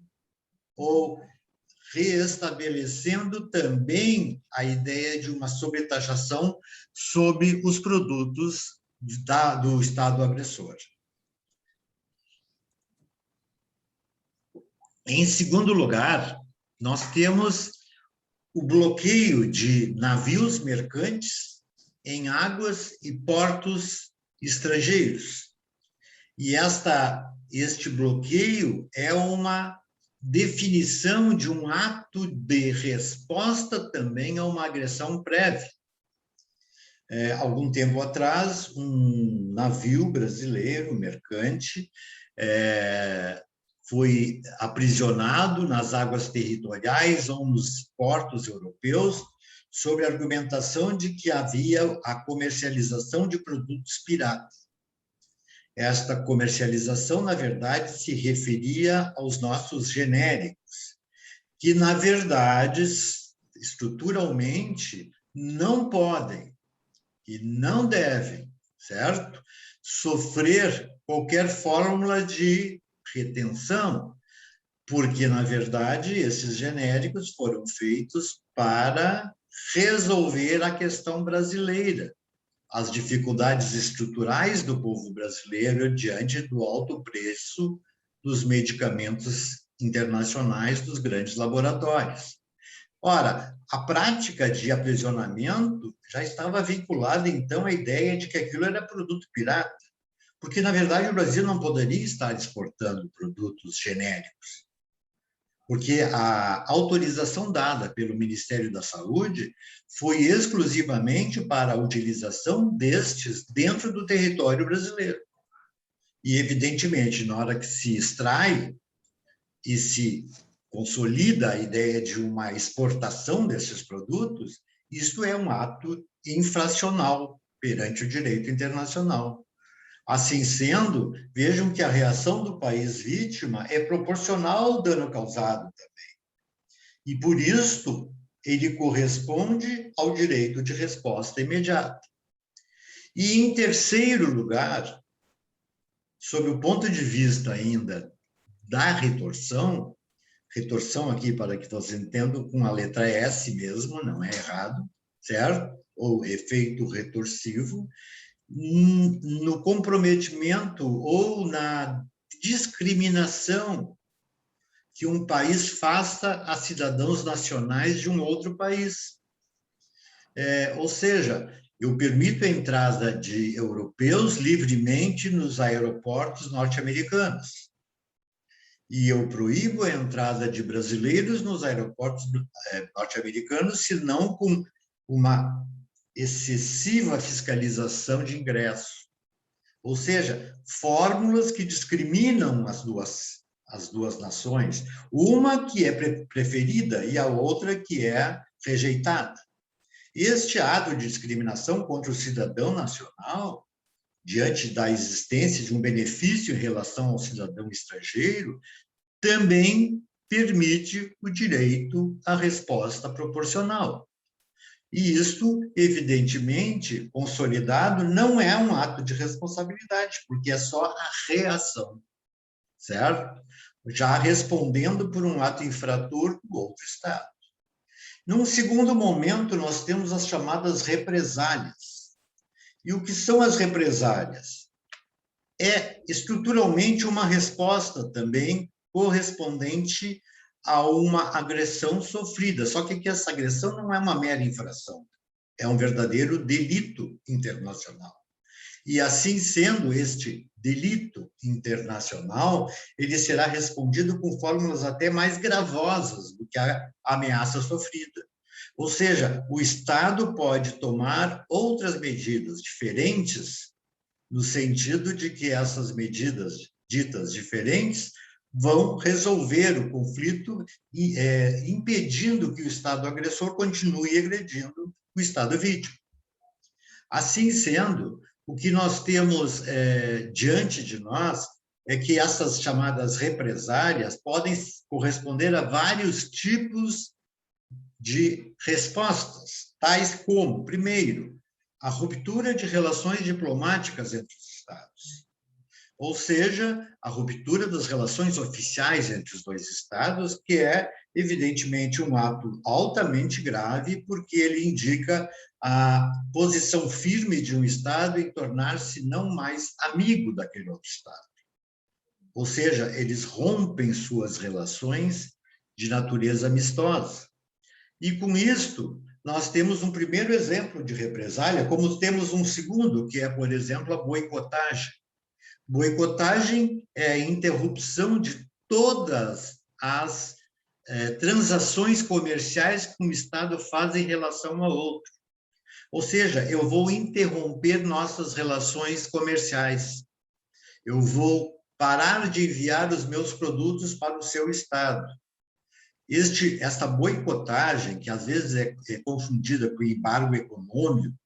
ou reestabelecendo também a ideia de uma sobretaxação sobre os produtos do Estado agressor. Em segundo lugar, nós temos o bloqueio de navios mercantes em águas e portos estrangeiros. E este bloqueio é uma definição de um ato de resposta também a uma agressão prévia. Algum tempo atrás, um navio brasileiro, mercante, foi aprisionado nas águas territoriais ou nos portos europeus sob a argumentação de que havia a comercialização de produtos piratas. Esta comercialização, na verdade, se referia aos nossos genéricos, que, na verdade, estruturalmente, não podem e não devem, certo? Sofrer qualquer fórmula de retenção, porque, na verdade, esses genéricos foram feitos para resolver a questão brasileira, as dificuldades estruturais do povo brasileiro diante do alto preço dos medicamentos internacionais dos grandes laboratórios. Ora, a prática de aprisionamento já estava vinculada, então, à ideia de que aquilo era produto pirata, porque, na verdade, o Brasil não poderia estar exportando produtos genéricos, porque a autorização dada pelo Ministério da Saúde foi exclusivamente para a utilização destes dentro do território brasileiro. E, evidentemente, na hora que se extrai e se consolida a ideia de uma exportação desses produtos, isto é um ato infracional perante o direito internacional. Assim sendo, vejam que a reação do país vítima é proporcional ao dano causado também. E, por isso, ele corresponde ao direito de resposta imediata. E, em terceiro lugar, sob o ponto de vista ainda da retorção aqui, para que vocês entendam, com a letra S mesmo, não é errado, certo? Ou efeito retorsivo, no comprometimento ou na discriminação que um país faça a cidadãos nacionais de um outro país. Ou seja, eu permito a entrada de europeus livremente nos aeroportos norte-americanos. E eu proíbo a entrada de brasileiros nos aeroportos norte-americanos, se não com uma excessiva fiscalização de ingresso. Ou seja, fórmulas que discriminam as duas nações, uma que é preferida e a outra que é rejeitada. Este ato de discriminação contra o cidadão nacional, diante da existência de um benefício em relação ao cidadão estrangeiro, também permite o direito à resposta proporcional. E isto, evidentemente, consolidado, não é um ato de responsabilidade, porque é só a reação, certo? Já respondendo por um ato infrator do outro Estado. Num segundo momento, nós temos as chamadas represálias. E o que são as represálias? É estruturalmente uma resposta também correspondente a uma agressão sofrida. Só que aqui essa agressão não é uma mera infração, é um verdadeiro delito internacional. E assim sendo este delito internacional, ele será respondido com fórmulas até mais gravosas do que a ameaça sofrida. Ou seja, o Estado pode tomar outras medidas diferentes, no sentido de que essas medidas ditas diferentes vão resolver o conflito, impedindo que o Estado agressor continue agredindo o Estado vítima. Assim sendo, o que nós temos diante de nós é que essas chamadas represálias podem corresponder a vários tipos de respostas, tais como, primeiro, a ruptura de relações diplomáticas entre os Estados. ou seja, a ruptura das relações oficiais entre os dois estados, que é, evidentemente, um ato altamente grave, porque ele indica a posição firme de um estado em tornar-se não mais amigo daquele outro estado. Ou seja, eles rompem suas relações de natureza amistosa. E, com isto, nós temos um primeiro exemplo de represália, como temos um segundo, que é, por exemplo, a boicotagem. Boicotagem é a interrupção de todas as transações comerciais que um Estado faz em relação ao outro. Ou seja, eu vou interromper nossas relações comerciais. Eu vou parar de enviar os meus produtos para o seu Estado. Esta boicotagem, que às vezes é confundida com embargo econômico,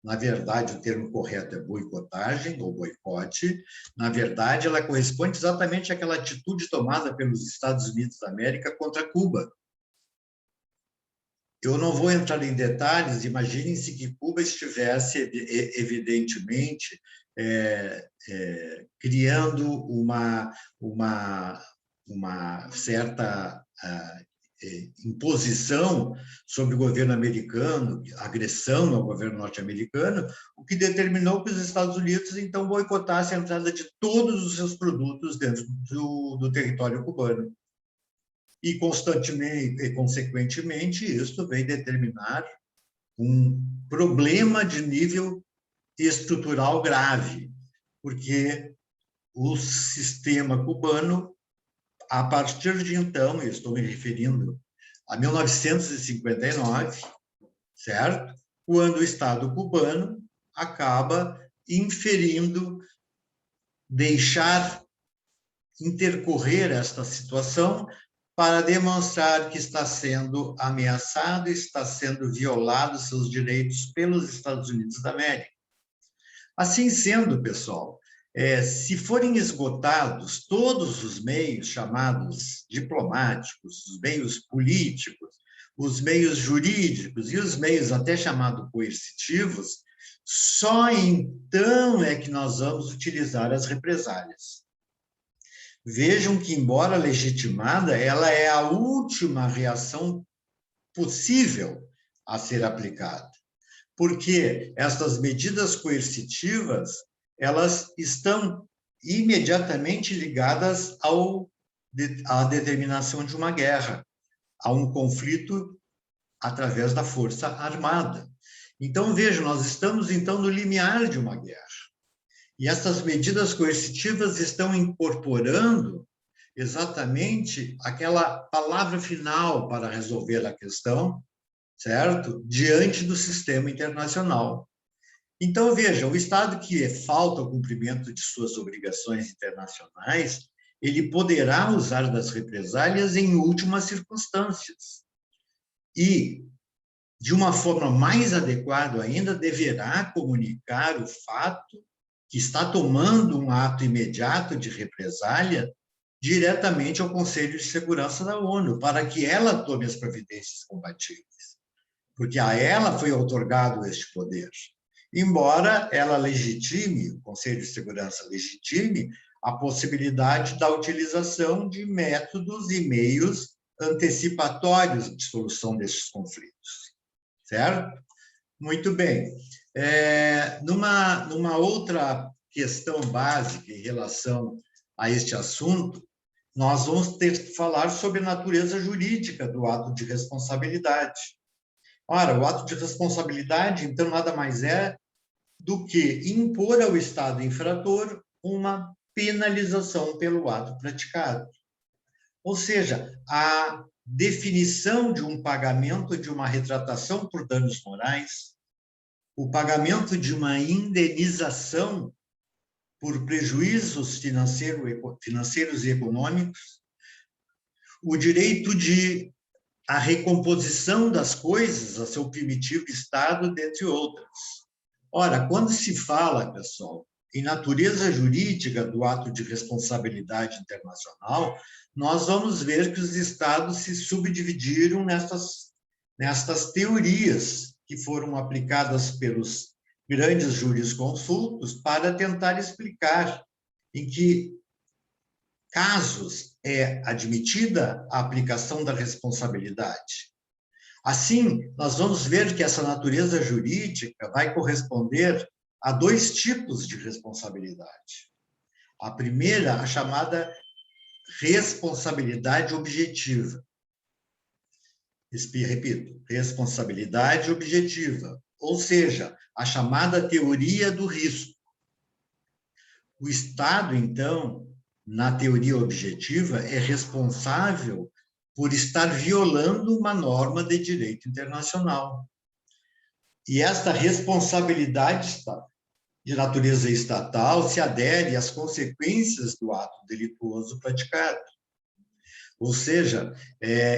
na verdade, o termo correto é boicotagem ou boicote. Na verdade, ela corresponde exatamente àquela atitude tomada pelos Estados Unidos da América contra Cuba. Eu não vou entrar em detalhes, imaginem-se que Cuba estivesse, evidentemente, criando uma certa imposição sobre o governo americano, agressão ao governo norte-americano, o que determinou que os Estados Unidos, então, boicotassem a entrada de todos os seus produtos dentro do território cubano. E, constantemente e consequentemente, isso veio determinar um problema de nível estrutural grave, porque o sistema cubano, a partir de então, eu estou me referindo a 1959, certo? Quando o Estado cubano acaba inferindo, deixar intercorrer esta situação para demonstrar que está sendo ameaçado, está sendo violado seus direitos pelos Estados Unidos da América. Assim sendo, pessoal, se forem esgotados todos os meios chamados diplomáticos, os meios políticos, os meios jurídicos e os meios até chamados coercitivos, só então é que nós vamos utilizar as represálias. Vejam que, embora legitimada, ela é a última reação possível a ser aplicada, porque estas medidas coercitivas, elas estão imediatamente ligadas à determinação de uma guerra, a um conflito através da força armada. Então, vejam, nós estamos, então, no limiar de uma guerra. E essas medidas coercitivas estão incorporando exatamente aquela palavra final para resolver a questão, certo? Diante do sistema internacional. Então, veja, o Estado que falta ao cumprimento de suas obrigações internacionais, ele poderá usar das represálias em últimas circunstâncias. E, de uma forma mais adequada ainda, deverá comunicar o fato que está tomando um ato imediato de represália diretamente ao Conselho de Segurança da ONU, para que ela tome as providências compatíveis, porque a ela foi outorgado este poder. Embora ela legitime, o Conselho de Segurança legitime, a possibilidade da utilização de métodos e meios antecipatórios de solução desses conflitos, certo? Muito bem. Numa outra questão básica em relação a este assunto, nós vamos ter que falar sobre a natureza jurídica do ato de responsabilidade. Ora, o ato de responsabilidade, então, nada mais é do que impor ao Estado infrator uma penalização pelo ato praticado. Ou seja, a definição de um pagamento de uma retratação por danos morais, o pagamento de uma indenização por prejuízos financeiros e econômicos, o direito de a recomposição das coisas a seu primitivo estado, dentre outras. Ora, quando se fala, pessoal, em natureza jurídica do ato de responsabilidade internacional, nós vamos ver que os estados se subdividiram nestas teorias que foram aplicadas pelos grandes jurisconsultos para tentar explicar em que casos é admitida a aplicação da responsabilidade. Assim, nós vamos ver que essa natureza jurídica vai corresponder a 2 tipos de responsabilidade. A primeira, a chamada responsabilidade objetiva. Repito, responsabilidade objetiva, ou seja, a chamada teoria do risco. O Estado, então, na teoria objetiva, é responsável por estar violando uma norma de direito internacional. E esta responsabilidade de natureza estatal se adere às consequências do ato delituoso praticado. Ou seja,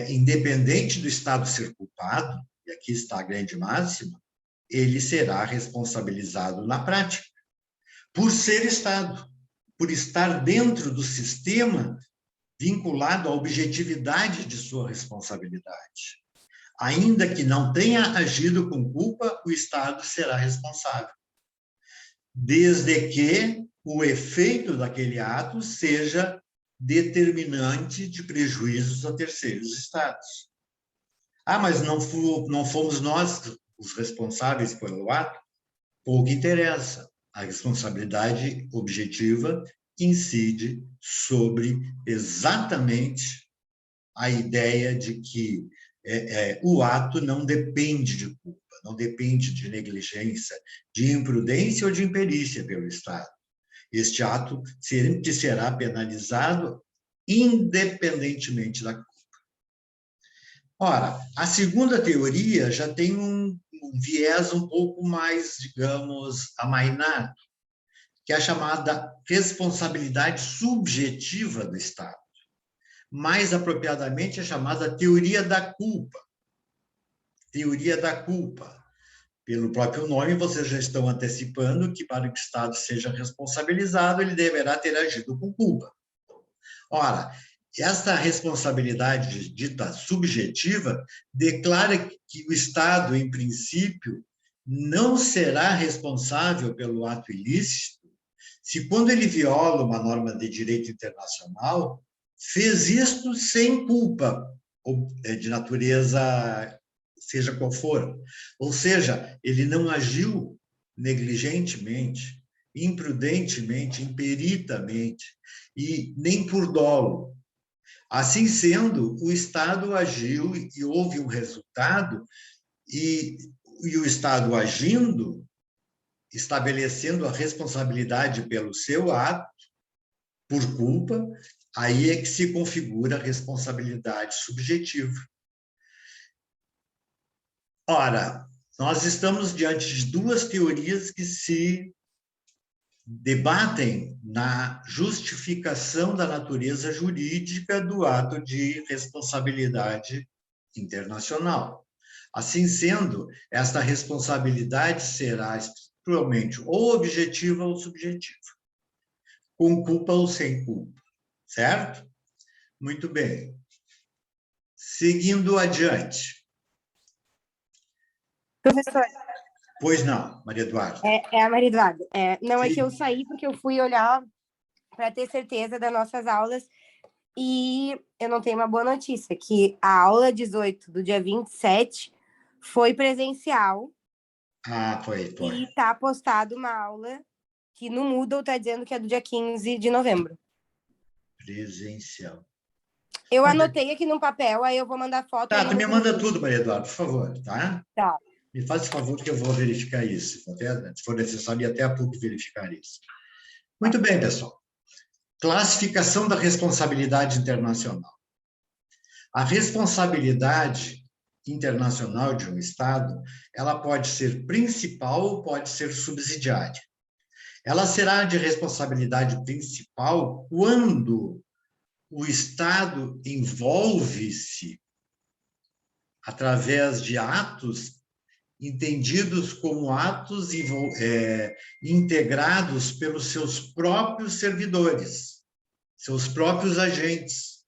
independente do Estado ser culpado, e aqui está a grande máxima, ele será responsabilizado na prática, por ser Estado, por estar dentro do sistema vinculado à objetividade de sua responsabilidade. Ainda que não tenha agido com culpa, o Estado será responsável, desde que o efeito daquele ato seja determinante de prejuízos a terceiros estados. Mas não fomos nós os responsáveis pelo ato? Pouco interessa. A responsabilidade objetiva incide sobre exatamente a ideia de que o ato não depende de culpa, não depende de negligência, de imprudência ou de imperícia pelo Estado. Este ato sempre será penalizado independentemente da culpa. Ora, a segunda teoria já tem um viés um pouco mais, digamos, amainado, que é a chamada responsabilidade subjetiva do Estado. Mais apropriadamente, é chamada teoria da culpa. Teoria da culpa. Pelo próprio nome, vocês já estão antecipando que, para que o Estado seja responsabilizado, ele deverá ter agido com culpa. Ora, essa responsabilidade dita subjetiva declara que o Estado, em princípio, não será responsável pelo ato ilícito se, quando ele viola uma norma de direito internacional, fez isto sem culpa, de natureza seja qual for. Ou seja, ele não agiu negligentemente, imprudentemente, imperitamente, e nem por dolo. Assim sendo, o Estado agiu e houve um resultado, e o Estado agindo, estabelecendo a responsabilidade pelo seu ato, por culpa, aí é que se configura a responsabilidade subjetiva. Ora, nós estamos diante de 2 teorias que se debatem na justificação da natureza jurídica do ato de responsabilidade internacional. Assim sendo, esta responsabilidade será estruturalmente ou objetiva ou subjetiva, com culpa ou sem culpa, certo? Muito bem. Seguindo adiante. Professor. Pois não, Maria Eduarda. É a Maria Eduarda. Não, Sim. é que eu saí porque eu fui olhar para ter certeza das nossas aulas e eu não tenho uma boa notícia, que a aula 18 do dia 27 foi presencial. Foi. E está postado uma aula que no Moodle está dizendo que é do dia 15 de novembro. Presencial. Eu anotei aqui no papel, aí eu vou mandar foto. Tá, tu me manda tudo, Maria Eduarda, por favor, tá? Tá. Me faz o favor que eu vou verificar isso. Se for necessário, ir até a PUC verificar isso. Muito bem, pessoal. Classificação da responsabilidade internacional. A responsabilidade internacional de um Estado, ela pode ser principal ou pode ser subsidiária. Ela será de responsabilidade principal quando o Estado envolve-se através de atos entendidos como atos integrados pelos seus próprios servidores, seus próprios agentes,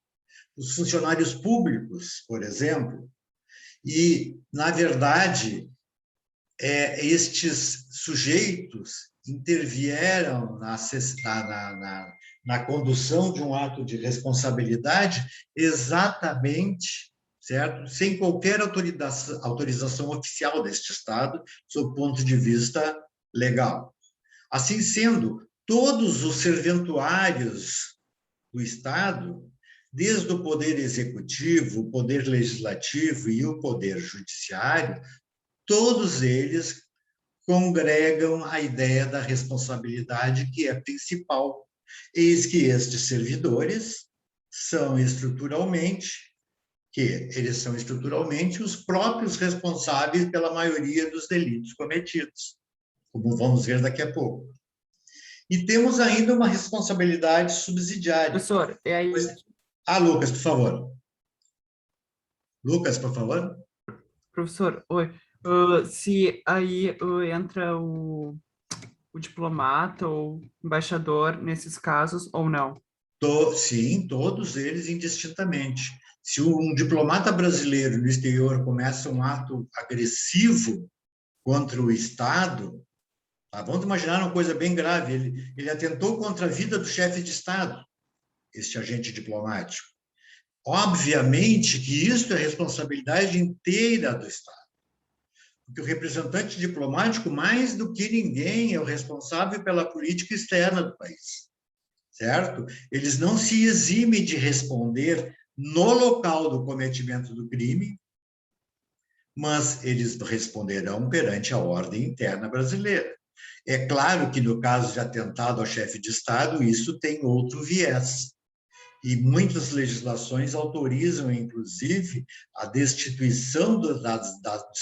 os funcionários públicos, por exemplo. E, na verdade, estes sujeitos intervieram na condução de um ato de responsabilidade exatamente, certo? Sem qualquer autorização oficial deste Estado, sob o ponto de vista legal. Assim sendo, todos os serventuários do Estado, desde o poder executivo, o poder legislativo e o poder judiciário, todos eles congregam a ideia da responsabilidade que é principal. Eis que estes servidores são estruturalmente os próprios responsáveis pela maioria dos delitos cometidos, como vamos ver daqui a pouco. E temos ainda uma responsabilidade subsidiária. Professor, é aí. Lucas, por favor. Lucas, por favor. Professor, oi. Se aí entra o diplomata ou embaixador nesses casos ou não? Sim, todos eles indistintamente. Se um diplomata brasileiro no exterior começa um ato agressivo contra o Estado, vamos imaginar uma coisa bem grave, ele atentou contra a vida do chefe de Estado, este agente diplomático. Obviamente que isso é responsabilidade inteira do Estado, porque o representante diplomático, mais do que ninguém, é o responsável pela política externa do país, certo? Eles não se eximem de responder no local do cometimento do crime, mas eles responderão perante a ordem interna brasileira. É claro que, no caso de atentado ao chefe de Estado, isso tem outro viés. E muitas legislações autorizam, inclusive, a destituição dos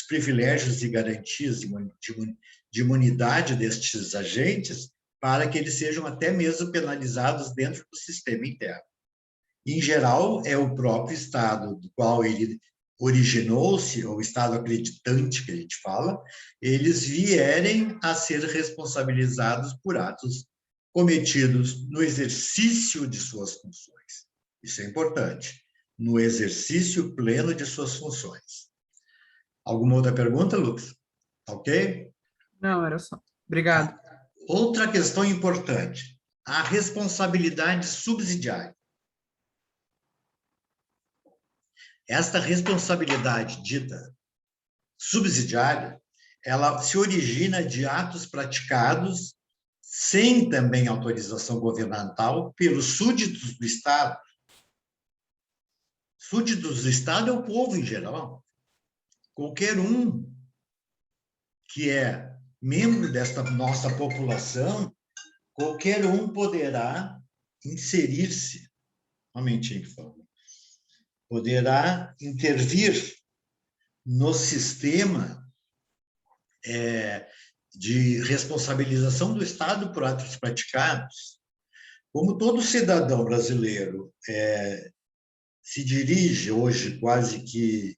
privilégios e garantias de imunidade destes agentes para que eles sejam até mesmo penalizados dentro do sistema interno. Em geral, é o próprio Estado do qual ele originou-se, ou Estado acreditante, que a gente fala, eles vierem a ser responsabilizados por atos cometidos no exercício de suas funções. Isso é importante, no exercício pleno de suas funções. Alguma outra pergunta, Lucas? Ok? Não, era só. Obrigado. Outra questão importante, a responsabilidade subsidiária. Esta responsabilidade dita subsidiária, ela se origina de atos praticados sem também autorização governamental pelos súditos do Estado. Súditos do Estado é o povo em geral. Qualquer um que é membro desta nossa população, qualquer um poderá inserir-se, um momentinho, por favor, poderá intervir no sistema de responsabilização do Estado por atos praticados. Como todo cidadão brasileiro se dirige hoje quase que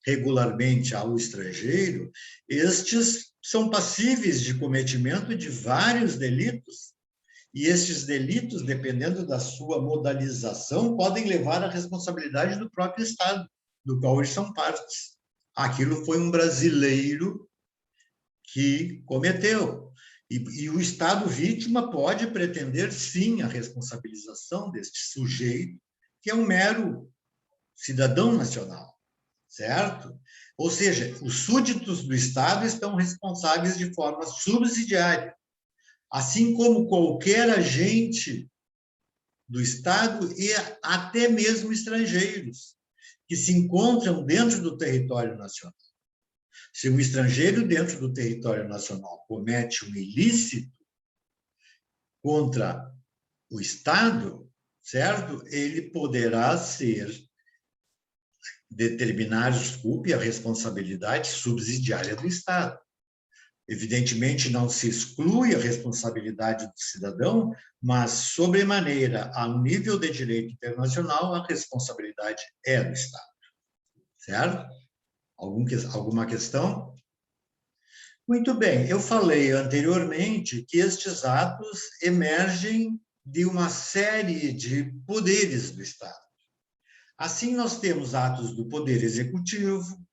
regularmente ao estrangeiro, estes são passíveis de cometimento de vários delitos, e estes delitos, dependendo da sua modalização, podem levar à responsabilidade do próprio Estado, do qual eles são partes. Aquilo foi um brasileiro que cometeu. E o Estado vítima pode pretender, sim, a responsabilização deste sujeito, que é um mero cidadão nacional, certo? Ou seja, os súditos do Estado estão responsáveis de forma subsidiária, assim como qualquer agente do Estado e até mesmo estrangeiros que se encontram dentro do território nacional. Se um estrangeiro dentro do território nacional comete um ilícito contra o Estado, certo? Ele poderá determinar, a responsabilidade subsidiária do Estado. Evidentemente, não se exclui a responsabilidade do cidadão, mas, sobremaneira, a nível de direito internacional, a responsabilidade é do Estado. Certo? Alguma questão? Muito bem, eu falei anteriormente que estes atos emergem de uma série de poderes do Estado. Assim, nós temos atos do Poder Executivo,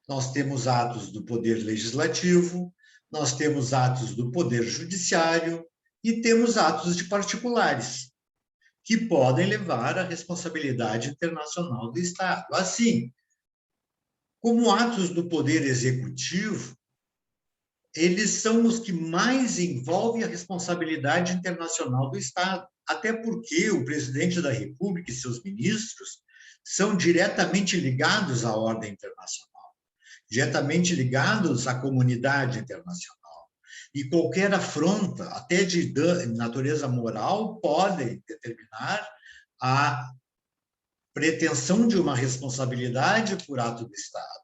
nós temos atos do Poder Legislativo, nós temos atos do Poder Judiciário e temos atos de particulares, que podem levar à responsabilidade internacional do Estado. Assim, como atos do Poder Executivo, eles são os que mais envolvem a responsabilidade internacional do Estado, até porque o presidente da República e seus ministros são diretamente ligados à ordem internacional, diretamente ligados à comunidade internacional. E qualquer afronta, até de natureza moral, pode determinar a pretensão de uma responsabilidade por ato do Estado.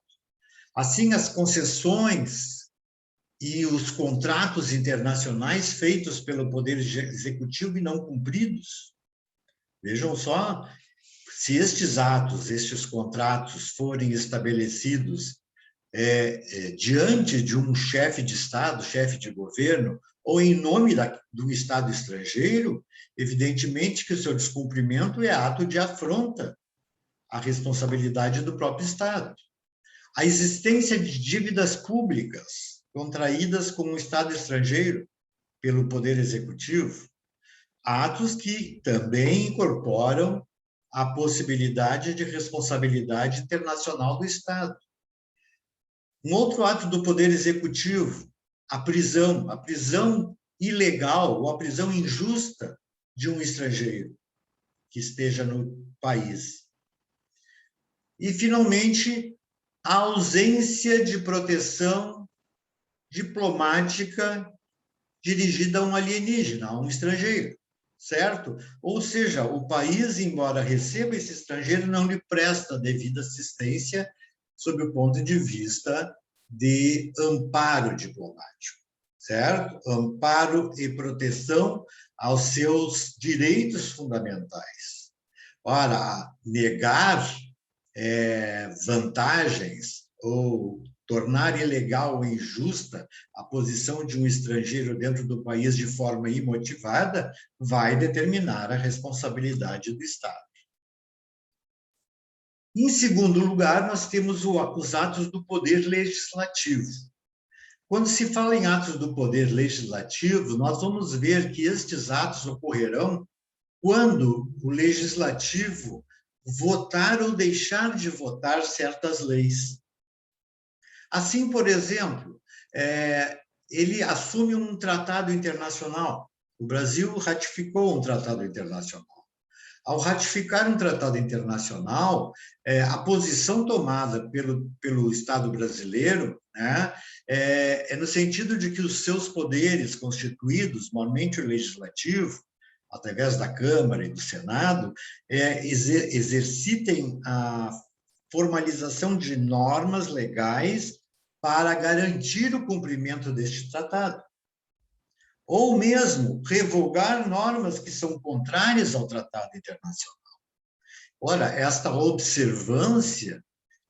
Assim, as concessões e os contratos internacionais feitos pelo Poder Executivo e não cumpridos. Vejam só, se estes atos, estes contratos forem estabelecidos diante de um chefe de Estado, chefe de governo, ou em nome do Estado estrangeiro, evidentemente que o seu descumprimento é ato de afronta à responsabilidade do próprio Estado. A existência de dívidas públicas contraídas com o Estado estrangeiro pelo Poder Executivo, atos que também incorporam a possibilidade de responsabilidade internacional do Estado. Um outro ato do Poder Executivo, a prisão ilegal ou a prisão injusta de um estrangeiro que esteja no país. E, finalmente, a ausência de proteção diplomática dirigida a um alienígena, a um estrangeiro, certo? Ou seja, o país, embora receba esse estrangeiro, não lhe presta devida assistência sob o ponto de vista de amparo diplomático, certo? Amparo e proteção aos seus direitos fundamentais. Ora, negar vantagens ou tornar ilegal ou injusta a posição de um estrangeiro dentro do país de forma imotivada vai determinar a responsabilidade do Estado. Em segundo lugar, nós temos os atos do Poder Legislativo. Quando se fala em atos do Poder Legislativo, nós vamos ver que estes atos ocorrerão quando o Legislativo votar ou deixar de votar certas leis. Assim, por exemplo, ele assume um tratado internacional. O Brasil ratificou um tratado internacional. Ao ratificar um tratado internacional, a posição tomada pelo Estado brasileiro, né, é no sentido de que os seus poderes constituídos, normalmente o legislativo, através da Câmara e do Senado, exercitem a formalização de normas legais para garantir o cumprimento deste tratado. Ou mesmo revogar normas que são contrárias ao tratado internacional. Ora, esta observância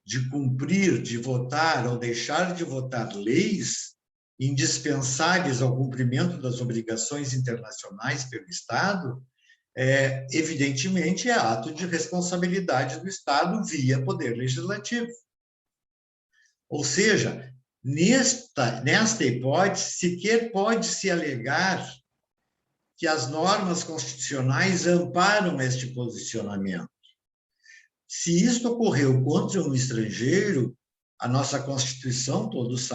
de cumprir, de votar ou deixar de votar leis indispensáveis ao cumprimento das obrigações internacionais pelo Estado, evidentemente, é ato de responsabilidade do Estado via Poder Legislativo. Ou seja, nesta hipótese, sequer pode-se alegar que as normas constitucionais amparam este posicionamento. Se isto ocorreu contra um estrangeiro, a nossa Constituição, todos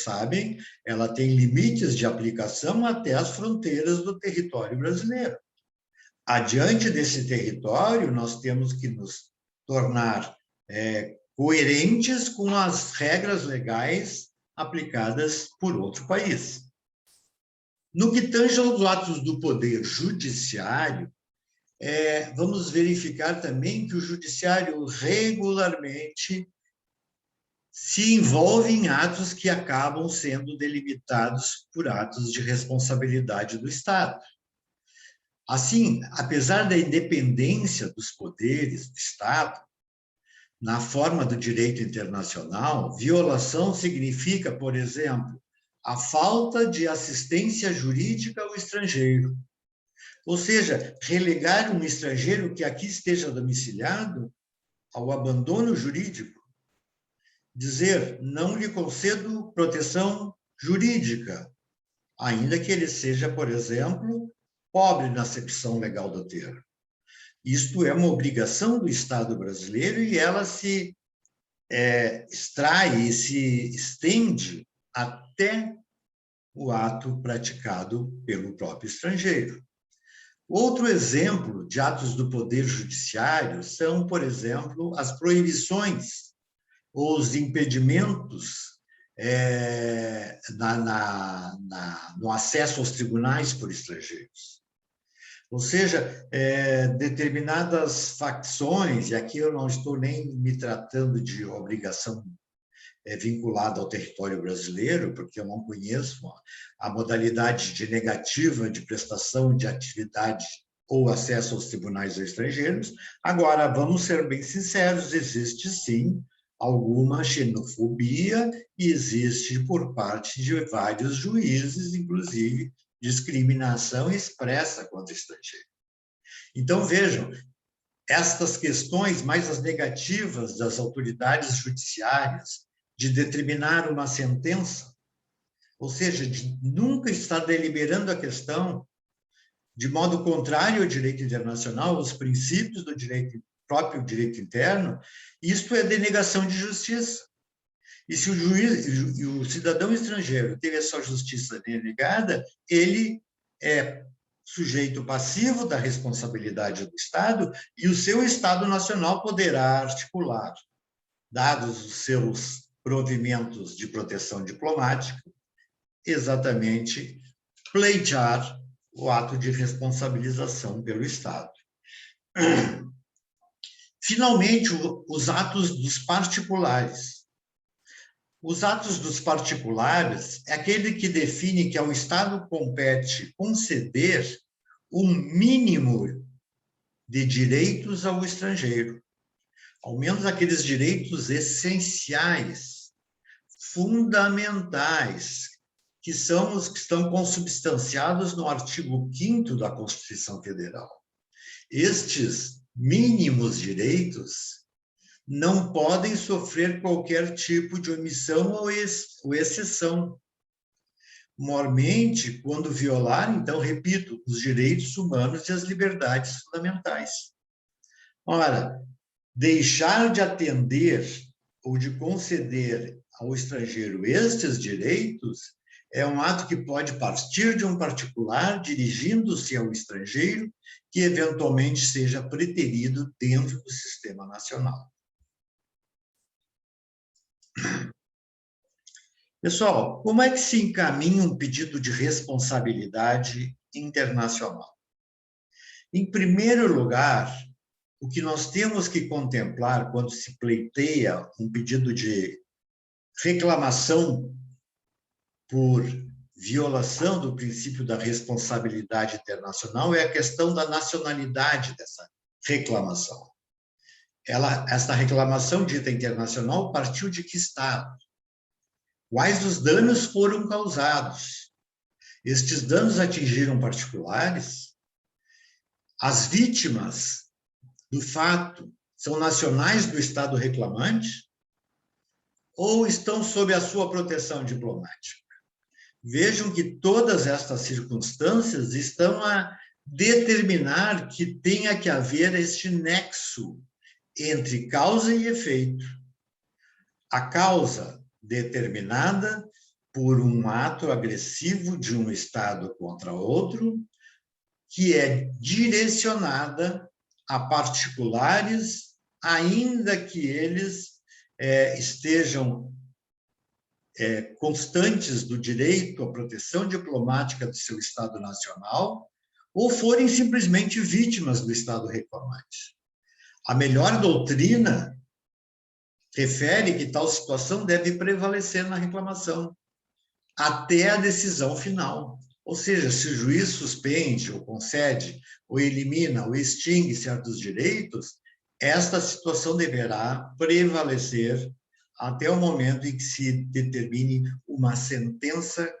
sabem, ela tem limites de aplicação até as fronteiras do território brasileiro. Adiante desse território, nós temos que nos tornar coerentes com as regras legais aplicadas por outro país. No que tange aos atos do Poder Judiciário, vamos verificar também que o Judiciário regularmente se envolve em atos que acabam sendo delimitados por atos de responsabilidade do Estado. Assim, apesar da independência dos poderes do Estado, na forma do direito internacional, violação significa, por exemplo, a falta de assistência jurídica ao estrangeiro. Ou seja, relegar um estrangeiro que aqui esteja domiciliado ao abandono jurídico. Dizer, não lhe concedo proteção jurídica. ainda que ele seja, por exemplo, pobre na acepção legal do termo. Isto é uma obrigação do Estado brasileiro e ela se extrai e se estende até o ato praticado pelo próprio estrangeiro. Outro exemplo de atos do Poder Judiciário são, por exemplo, as proibições ou os impedimentos no acesso aos tribunais por estrangeiros. Ou seja, determinadas facções, e aqui eu não estou nem me tratando de obrigação vinculada ao território brasileiro, porque eu não conheço a modalidade de negativa de prestação de atividade ou acesso aos tribunais estrangeiros. Agora, vamos ser bem sinceros, existe sim alguma xenofobia e existe por parte de vários juízes, inclusive, discriminação expressa contra o estrangeiro. Então, vejam, estas questões, mais as negativas das autoridades judiciárias de determinar uma sentença, ou seja, de nunca estar deliberando a questão de modo contrário ao direito internacional, aos princípios do próprio direito interno, isto é denegação de justiça. E se o juiz e o cidadão estrangeiro teve a sua justiça denegada, ele é sujeito passivo da responsabilidade do Estado e o seu Estado nacional poderá articular, dados os seus provimentos de proteção diplomática, exatamente pleitear o ato de responsabilização pelo Estado. Finalmente, os atos dos particulares. Os atos dos particulares é aquele que define que ao Estado compete conceder um mínimo de direitos ao estrangeiro, ao menos aqueles direitos essenciais, fundamentais, que são os que estão consubstanciados no artigo 5º da Constituição Federal. Estes mínimos direitos não podem sofrer qualquer tipo de omissão ou exceção. Mormente, quando violar, então, repito, os direitos humanos e as liberdades fundamentais. Ora, deixar de atender ou de conceder ao estrangeiro estes direitos é um ato que pode partir de um particular dirigindo-se ao estrangeiro que eventualmente seja preterido dentro do sistema nacional. Pessoal, como é que se encaminha um pedido de responsabilidade internacional? Em primeiro lugar, o que nós temos que contemplar quando se pleiteia um pedido de reclamação por violação do princípio da responsabilidade internacional é a questão da nacionalidade dessa reclamação. Esta reclamação dita internacional partiu de que Estado? Quais os danos foram causados? Estes danos atingiram particulares? As vítimas do fato são nacionais do Estado reclamante? Ou estão sob a sua proteção diplomática? Vejam que todas estas circunstâncias estão a determinar que tenha que haver este nexo entre causa e efeito. A causa determinada por um ato agressivo de um Estado contra outro, que é direcionada a particulares, ainda que eles estejam constantes do direito à proteção diplomática do seu Estado nacional, ou forem simplesmente vítimas do Estado reclamante. A melhor doutrina refere que tal situação deve prevalecer na reclamação, até a decisão final. Ou seja, se o juiz suspende, ou concede, ou elimina, ou extingue certos direitos, esta situação deverá prevalecer até o momento em que se determine uma sentença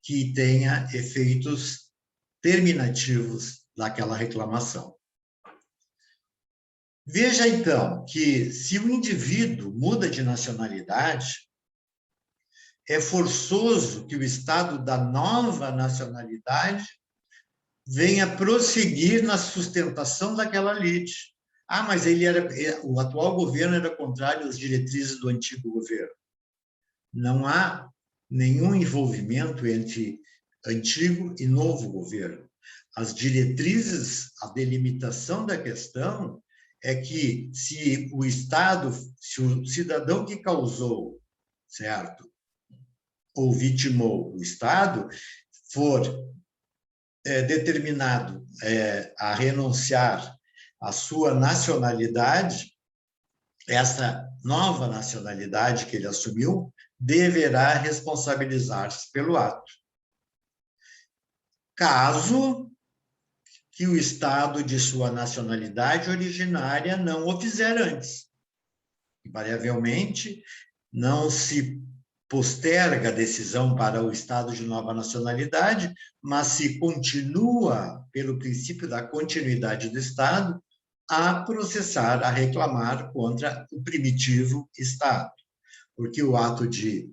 que tenha efeitos terminativos daquela reclamação. Veja, então, que se o indivíduo muda de nacionalidade, é forçoso que o Estado da nova nacionalidade venha prosseguir na sustentação daquela lide. Ah, mas o atual governo era contrário às diretrizes do antigo governo. Não há nenhum envolvimento entre antigo e novo governo. As diretrizes, a delimitação da questão é que se o Estado, se o cidadão que causou, certo, ou vitimou o Estado, for determinado a renunciar à sua nacionalidade, essa nova nacionalidade que ele assumiu deverá responsabilizar-se pelo ato. Caso que o Estado de sua nacionalidade originária não o fizer antes. Invariavelmente, não se posterga a decisão para o Estado de nova nacionalidade, mas se continua, pelo princípio da continuidade do Estado, a processar, a reclamar contra o primitivo Estado. Porque o ato de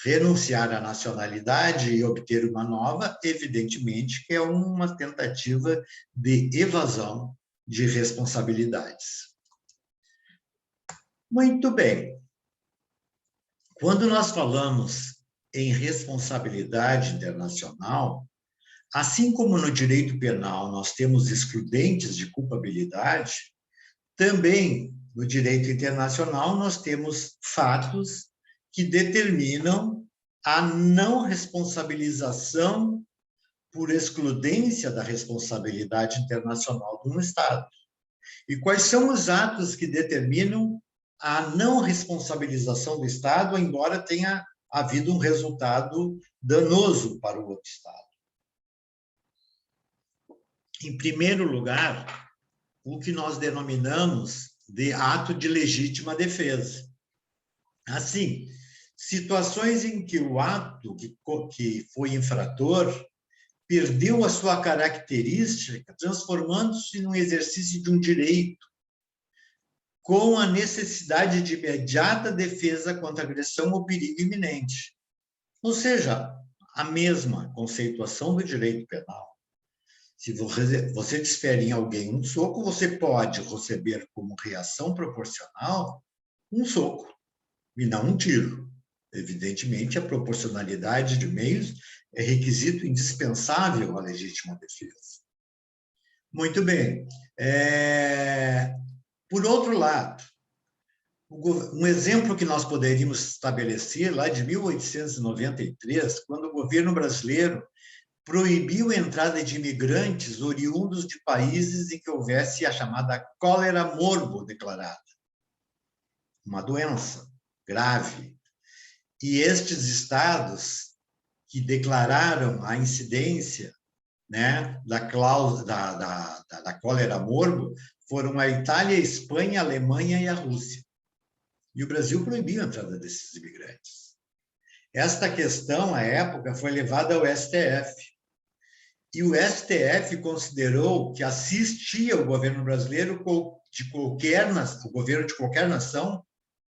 renunciar à nacionalidade e obter uma nova, evidentemente, é uma tentativa de evasão de responsabilidades. Muito bem. Quando nós falamos em responsabilidade internacional, assim como no direito penal nós temos excludentes de culpabilidade, também no direito internacional nós temos fatos que determinam a não responsabilização por excludência da responsabilidade internacional de um Estado. E quais são os atos que determinam a não responsabilização do Estado, embora tenha havido um resultado danoso para o outro Estado? Em primeiro lugar, o que nós denominamos de ato de legítima defesa. Assim, situações em que o ato que foi infrator perdeu a sua característica, transformando-se num exercício de um direito, com a necessidade de imediata defesa contra agressão ou perigo iminente. Ou seja, a mesma conceituação do direito penal. Se você desfere em alguém um soco, você pode receber como reação proporcional um soco, e não um tiro. Evidentemente, a proporcionalidade de meios é requisito indispensável à legítima defesa. Muito bem. Por outro lado, um exemplo que nós poderíamos estabelecer lá de 1893, quando o governo brasileiro proibiu a entrada de imigrantes oriundos de países em que houvesse a chamada cólera morbo declarada, uma doença grave. E estes estados que declararam a incidência, né, da cólera morbo foram a Itália, a Espanha, a Alemanha e a Rússia. E o Brasil proibiu a entrada desses imigrantes. Esta questão, à época, foi levada ao STF. E o STF considerou que assistia o governo brasileiro o governo de qualquer nação,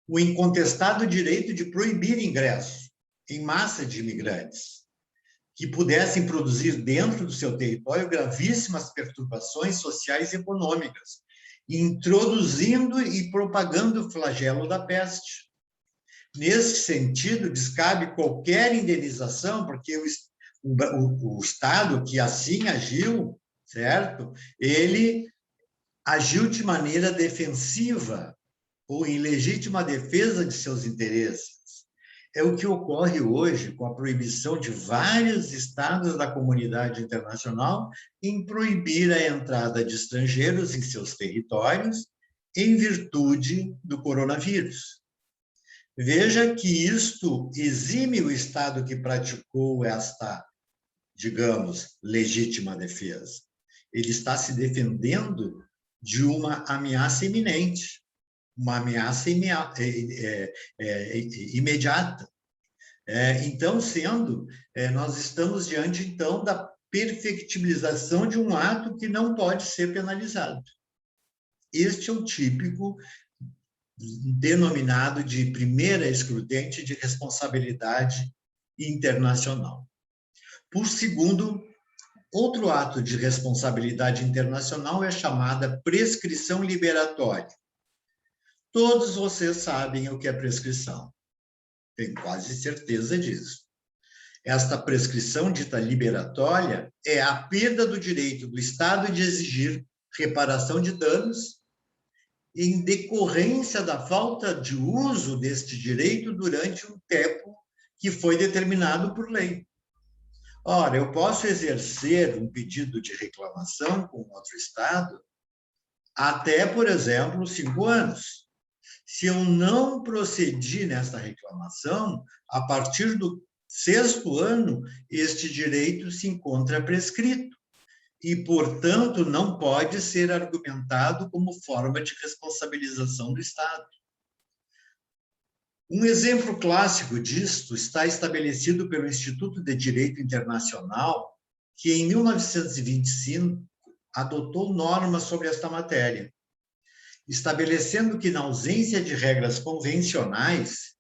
o incontestado direito de proibir ingresso em massa de imigrantes que pudessem produzir dentro do seu território gravíssimas perturbações sociais e econômicas, introduzindo e propagando o flagelo da peste. Nesse sentido, descabe qualquer indenização, porque o Estado que assim agiu, certo? Ele agiu de maneira defensiva ou em legítima defesa de seus interesses. É o que ocorre hoje com a proibição de vários estados da comunidade internacional em proibir a entrada de estrangeiros em seus territórios em virtude do coronavírus. Veja que isto exime o Estado que praticou esta, digamos, legítima defesa. Ele está se defendendo de uma ameaça iminente, uma ameaça imediata. Então, nós estamos diante, então, da perfectibilização de um ato que não pode ser penalizado. Este é o típico denominado de primeira excludente de responsabilidade internacional. Por segundo, outro ato de responsabilidade internacional é chamada prescrição liberatória. Todos vocês sabem o que é prescrição. Tenho quase certeza disso. Esta prescrição dita liberatória é a perda do direito do Estado de exigir reparação de danos em decorrência da falta de uso deste direito durante um tempo que foi determinado por lei. Ora, eu posso exercer um pedido de reclamação com outro Estado até, por exemplo, 5 anos. Se eu não procedi nessa reclamação, a partir do 6º ano, este direito se encontra prescrito e, portanto, não pode ser argumentado como forma de responsabilização do Estado. Um exemplo clássico disto está estabelecido pelo Instituto de Direito Internacional, que, em 1925, adotou normas sobre esta matéria, estabelecendo que, na ausência de regras convencionais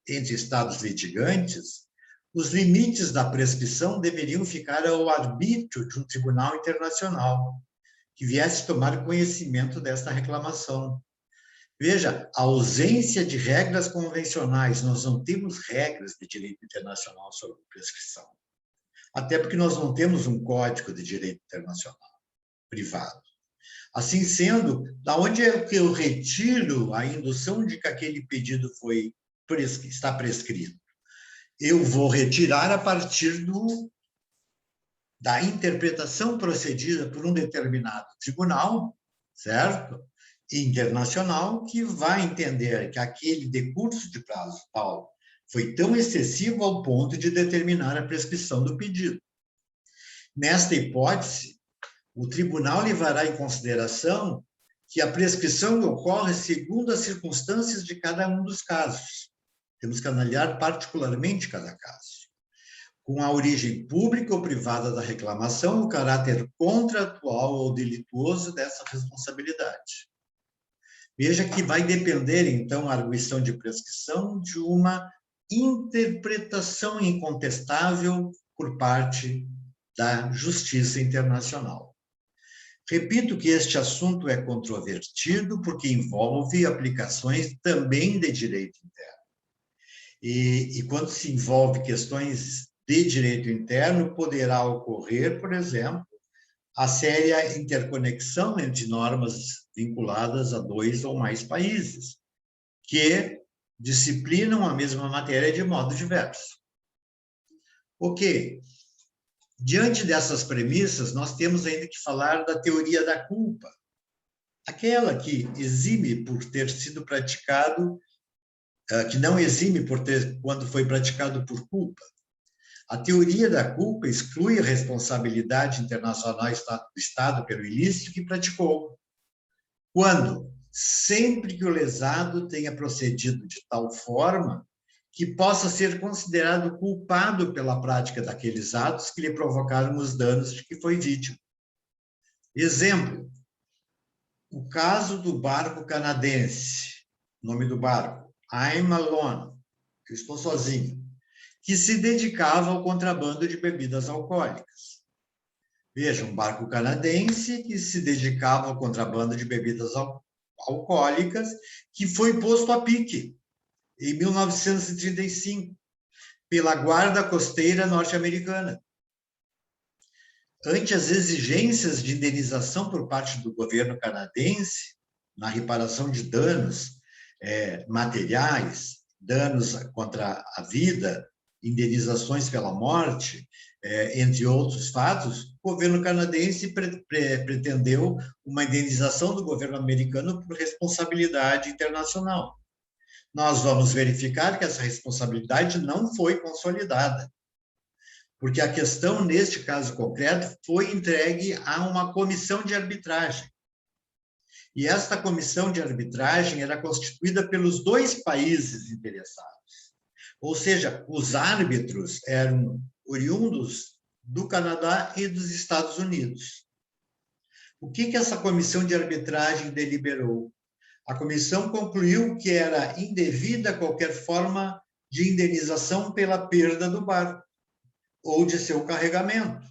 entre Estados litigantes, os limites da prescrição deveriam ficar ao arbítrio de um tribunal internacional, que viesse tomar conhecimento desta reclamação. Veja, a ausência de regras convencionais, nós não temos regras de direito internacional sobre prescrição. Até porque nós não temos um código de direito internacional privado. Assim sendo, da onde é que eu retiro a indução de que aquele pedido está prescrito? Eu vou retirar a partir da interpretação procedida por um determinado tribunal, certo? Internacional, que vai entender que aquele decurso de prazo tal foi tão excessivo ao ponto de determinar a prescrição do pedido. Nesta hipótese, o tribunal levará em consideração que a prescrição ocorre segundo as circunstâncias de cada um dos casos. Temos que analisar particularmente cada caso. Com a origem pública ou privada da reclamação, o caráter contratual ou delituoso dessa responsabilidade. Veja que vai depender, então, a arguição de prescrição de uma interpretação incontestável por parte da Justiça Internacional. Repito que este assunto é controvertido porque envolve aplicações também de direito interno. E quando se envolve questões de direito interno, poderá ocorrer, por exemplo, a séria interconexão entre normas vinculadas a 2 ou mais países, que disciplinam a mesma matéria de modo diverso. Ok. Diante dessas premissas, nós temos ainda que falar da teoria da culpa, aquela que exime por ter sido praticado, que não exime quando foi praticado por culpa. A teoria da culpa exclui a responsabilidade internacional do Estado pelo ilícito que praticou, quando sempre que o lesado tenha procedido de tal forma que possa ser considerado culpado pela prática daqueles atos que lhe provocaram os danos de que foi vítima. Exemplo, o caso do barco canadense, nome do barco, I'm Alone, eu estou sozinho, que se dedicava ao contrabando de bebidas alcoólicas. Veja, um barco canadense que se dedicava ao contrabando de bebidas alcoólicas, que foi posto a pique em 1935 pela Guarda Costeira norte-americana. Ante as exigências de indenização por parte do governo canadense, na reparação de danos materiais, danos contra a vida, indenizações pela morte, entre outros fatos, o governo canadense pretendeu uma indenização do governo americano por responsabilidade internacional. Nós vamos verificar que essa responsabilidade não foi consolidada, porque a questão, neste caso concreto, foi entregue a uma comissão de arbitragem. E esta comissão de arbitragem era constituída pelos 2 países interessados. Ou seja, os árbitros eram oriundos do Canadá e dos Estados Unidos. O que essa comissão de arbitragem deliberou? A comissão concluiu que era indevida qualquer forma de indenização pela perda do barco ou de seu carregamento.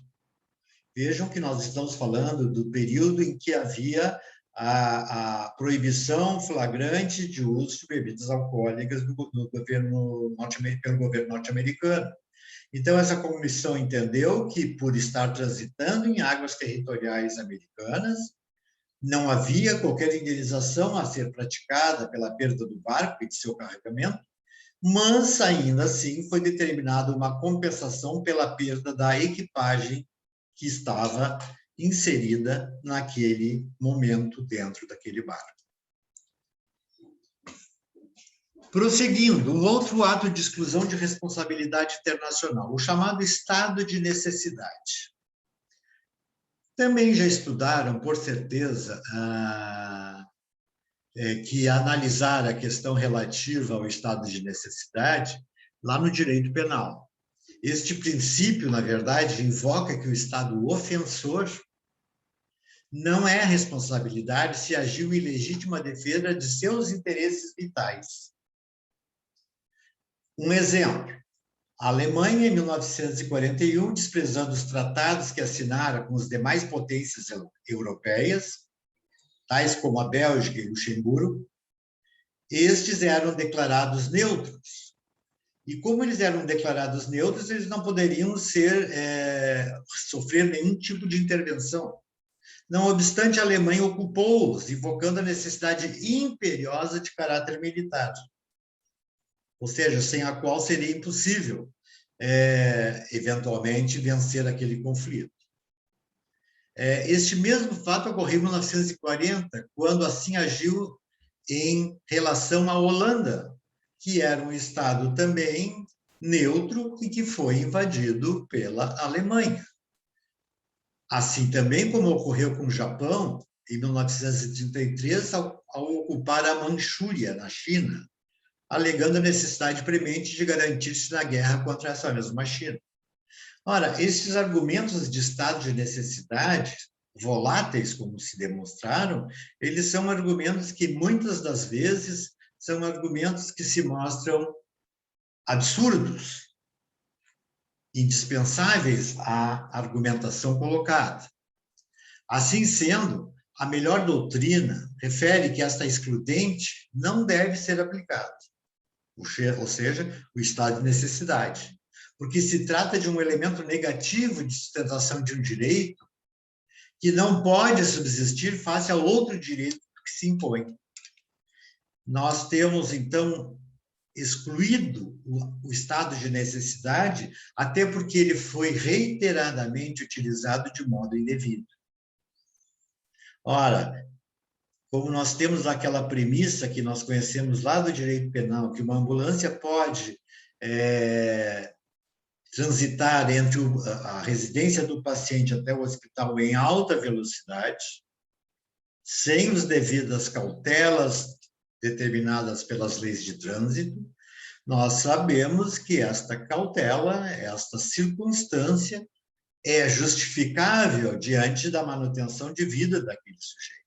Vejam que nós estamos falando do período em que havia a proibição flagrante de uso de bebidas alcoólicas pelo governo norte-americano. Então, essa comissão entendeu que, por estar transitando em águas territoriais americanas, não havia qualquer indenização a ser praticada pela perda do barco e de seu carregamento, mas, ainda assim, foi determinada uma compensação pela perda da equipagem que estava inserida naquele momento dentro daquele barco. Prosseguindo, um outro ato de exclusão de responsabilidade internacional, o chamado estado de necessidade. Também já estudaram, por certeza, que analisar a questão relativa ao estado de necessidade lá no direito penal. Este princípio, na verdade, invoca que o Estado ofensor não é responsabilidade se agiu em legítima defesa de seus interesses vitais. Um exemplo, a Alemanha, em 1941, desprezando os tratados que assinara com as demais potências europeias, tais como a Bélgica e Luxemburgo, estes eram declarados neutros. E como eles eram declarados neutros, eles não poderiam sofrer nenhum tipo de intervenção. Não obstante, a Alemanha ocupou-os, invocando a necessidade imperiosa de caráter militar, ou seja, sem a qual seria impossível, eventualmente, vencer aquele conflito. Este mesmo fato ocorreu em 1940, quando assim agiu em relação à Holanda, que era um Estado também neutro e que foi invadido pela Alemanha. Assim também como ocorreu com o Japão, em 1933, ao ocupar a Manchúria, na China, alegando a necessidade premente de garantir-se na guerra contra essa mesma China. Ora, esses argumentos de estado de necessidade, voláteis, como se demonstraram, eles são argumentos que, muitas das vezes, são argumentos que se mostram absurdos, indispensáveis à argumentação colocada. Assim sendo, a melhor doutrina refere que esta excludente não deve ser aplicada, ou seja, o estado de necessidade, porque se trata de um elemento negativo de sustentação de um direito que não pode subsistir face a outro direito que se impõe. Nós temos, então, excluído o estado de necessidade, até porque ele foi reiteradamente utilizado de modo indevido. Ora, como nós temos aquela premissa que nós conhecemos lá do direito penal, que uma ambulância pode transitar entre a residência do paciente até o hospital em alta velocidade, sem as devidas cautelas determinadas pelas leis de trânsito, nós sabemos que esta cautela, esta circunstância, é justificável diante da manutenção de vida daquele sujeito.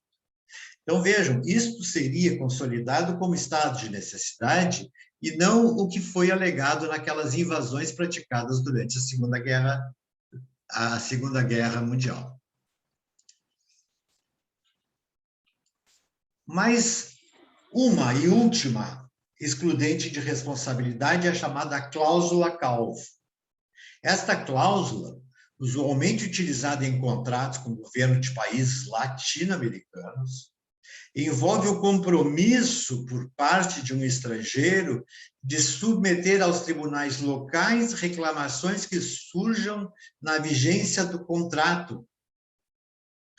Então, vejam, isto seria consolidado como estado de necessidade e não o que foi alegado naquelas invasões praticadas durante a Segunda Guerra Mundial. Mas uma e última excludente de responsabilidade é a chamada cláusula Calvo. Esta cláusula, usualmente utilizada em contratos com o governo de países latino-americanos, envolve o compromisso por parte de um estrangeiro de submeter aos tribunais locais reclamações que surjam na vigência do contrato,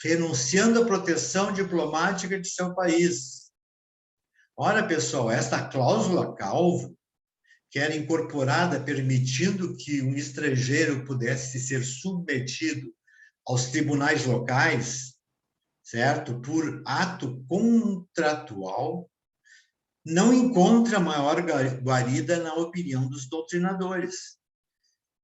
renunciando à proteção diplomática de seu país. Ora, pessoal, esta cláusula Calvo, que era incorporada permitindo que um estrangeiro pudesse ser submetido aos tribunais locais, certo? Por ato contratual, não encontra maior guarida na opinião dos doutrinadores.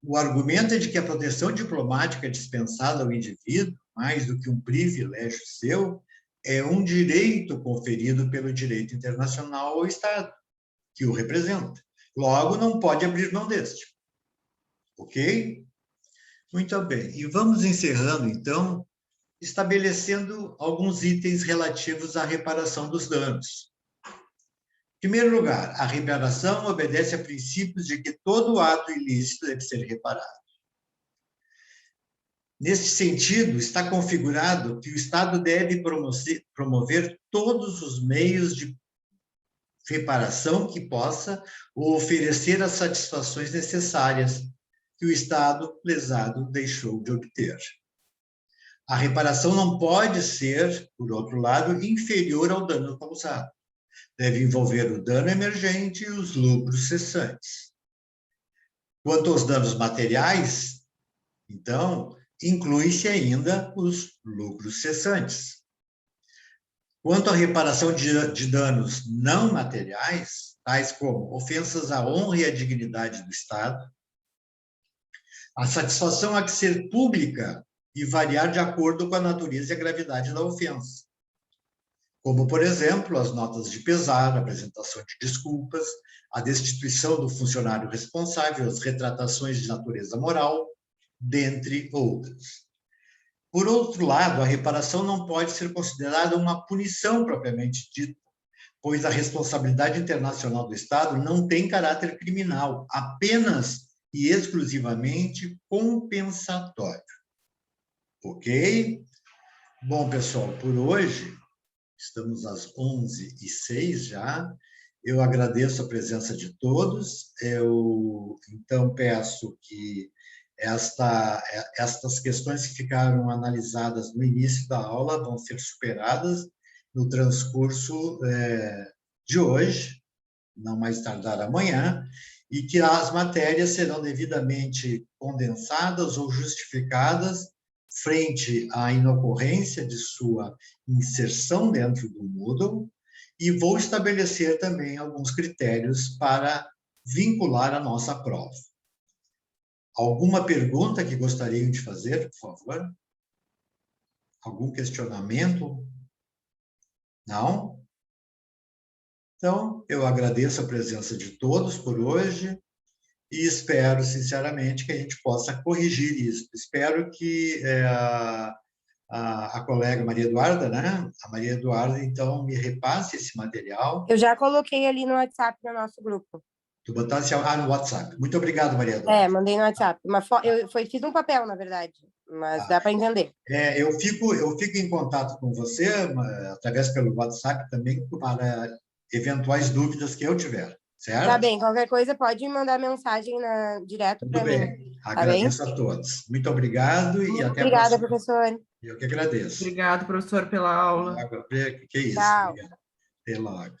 O argumento é de que a proteção diplomática dispensada ao indivíduo, mais do que um privilégio seu, é um direito conferido pelo direito internacional ao Estado, que o representa. Logo, não pode abrir mão deste. Ok? Muito bem. E vamos encerrando, então, estabelecendo alguns itens relativos à reparação dos danos. Em primeiro lugar, a reparação obedece a princípios de que todo ato ilícito deve ser reparado. Neste sentido, está configurado que o Estado deve promover todos os meios de reparação que possa oferecer as satisfações necessárias que o Estado lesado deixou de obter. A reparação não pode ser, por outro lado, inferior ao dano causado. Deve envolver o dano emergente e os lucros cessantes. Quanto aos danos materiais, então, inclui-se ainda os lucros cessantes. Quanto à reparação de danos não materiais, tais como ofensas à honra e à dignidade do Estado, a satisfação há que ser pública e variar de acordo com a natureza e a gravidade da ofensa. Como, por exemplo, as notas de pesar, a apresentação de desculpas, a destituição do funcionário responsável, as retratações de natureza moral, dentre outras. Por outro lado, a reparação não pode ser considerada uma punição propriamente dita, pois a responsabilidade internacional do Estado não tem caráter criminal, apenas e exclusivamente compensatório. Ok? Bom, pessoal, por hoje, estamos às 11h06 já. Eu agradeço a presença de todos. Eu, então, peço que estas questões que ficaram analisadas no início da aula vão ser superadas no transcurso de hoje, não mais tardar amanhã, e que as matérias serão devidamente condensadas ou justificadas frente à inocorrência de sua inserção dentro do Moodle, e vou estabelecer também alguns critérios para vincular a nossa prova. Alguma pergunta que gostariam de fazer, por favor? Algum questionamento? Não? Então, eu agradeço a presença de todos por hoje e espero, sinceramente, que a gente possa corrigir isso. Espero que a colega Maria Eduarda, né? A Maria Eduarda, então, me repasse esse material. Eu já coloquei ali no WhatsApp no nosso grupo. Tu botasse no WhatsApp. Muito obrigado, Maria Eduarda. Mandei no WhatsApp. Fiz um papel, na verdade, mas dá para entender. Eu fico em contato com você, através pelo WhatsApp também, para eventuais dúvidas que eu tiver, certo? Tá bem, qualquer coisa pode mandar mensagem direto para mim. Bem, agradeço a todos. Muito obrigado e até a Obrigada, próxima. professor. Eu que agradeço. Obrigado, professor, pela aula. Que isso. Tchau. Até logo.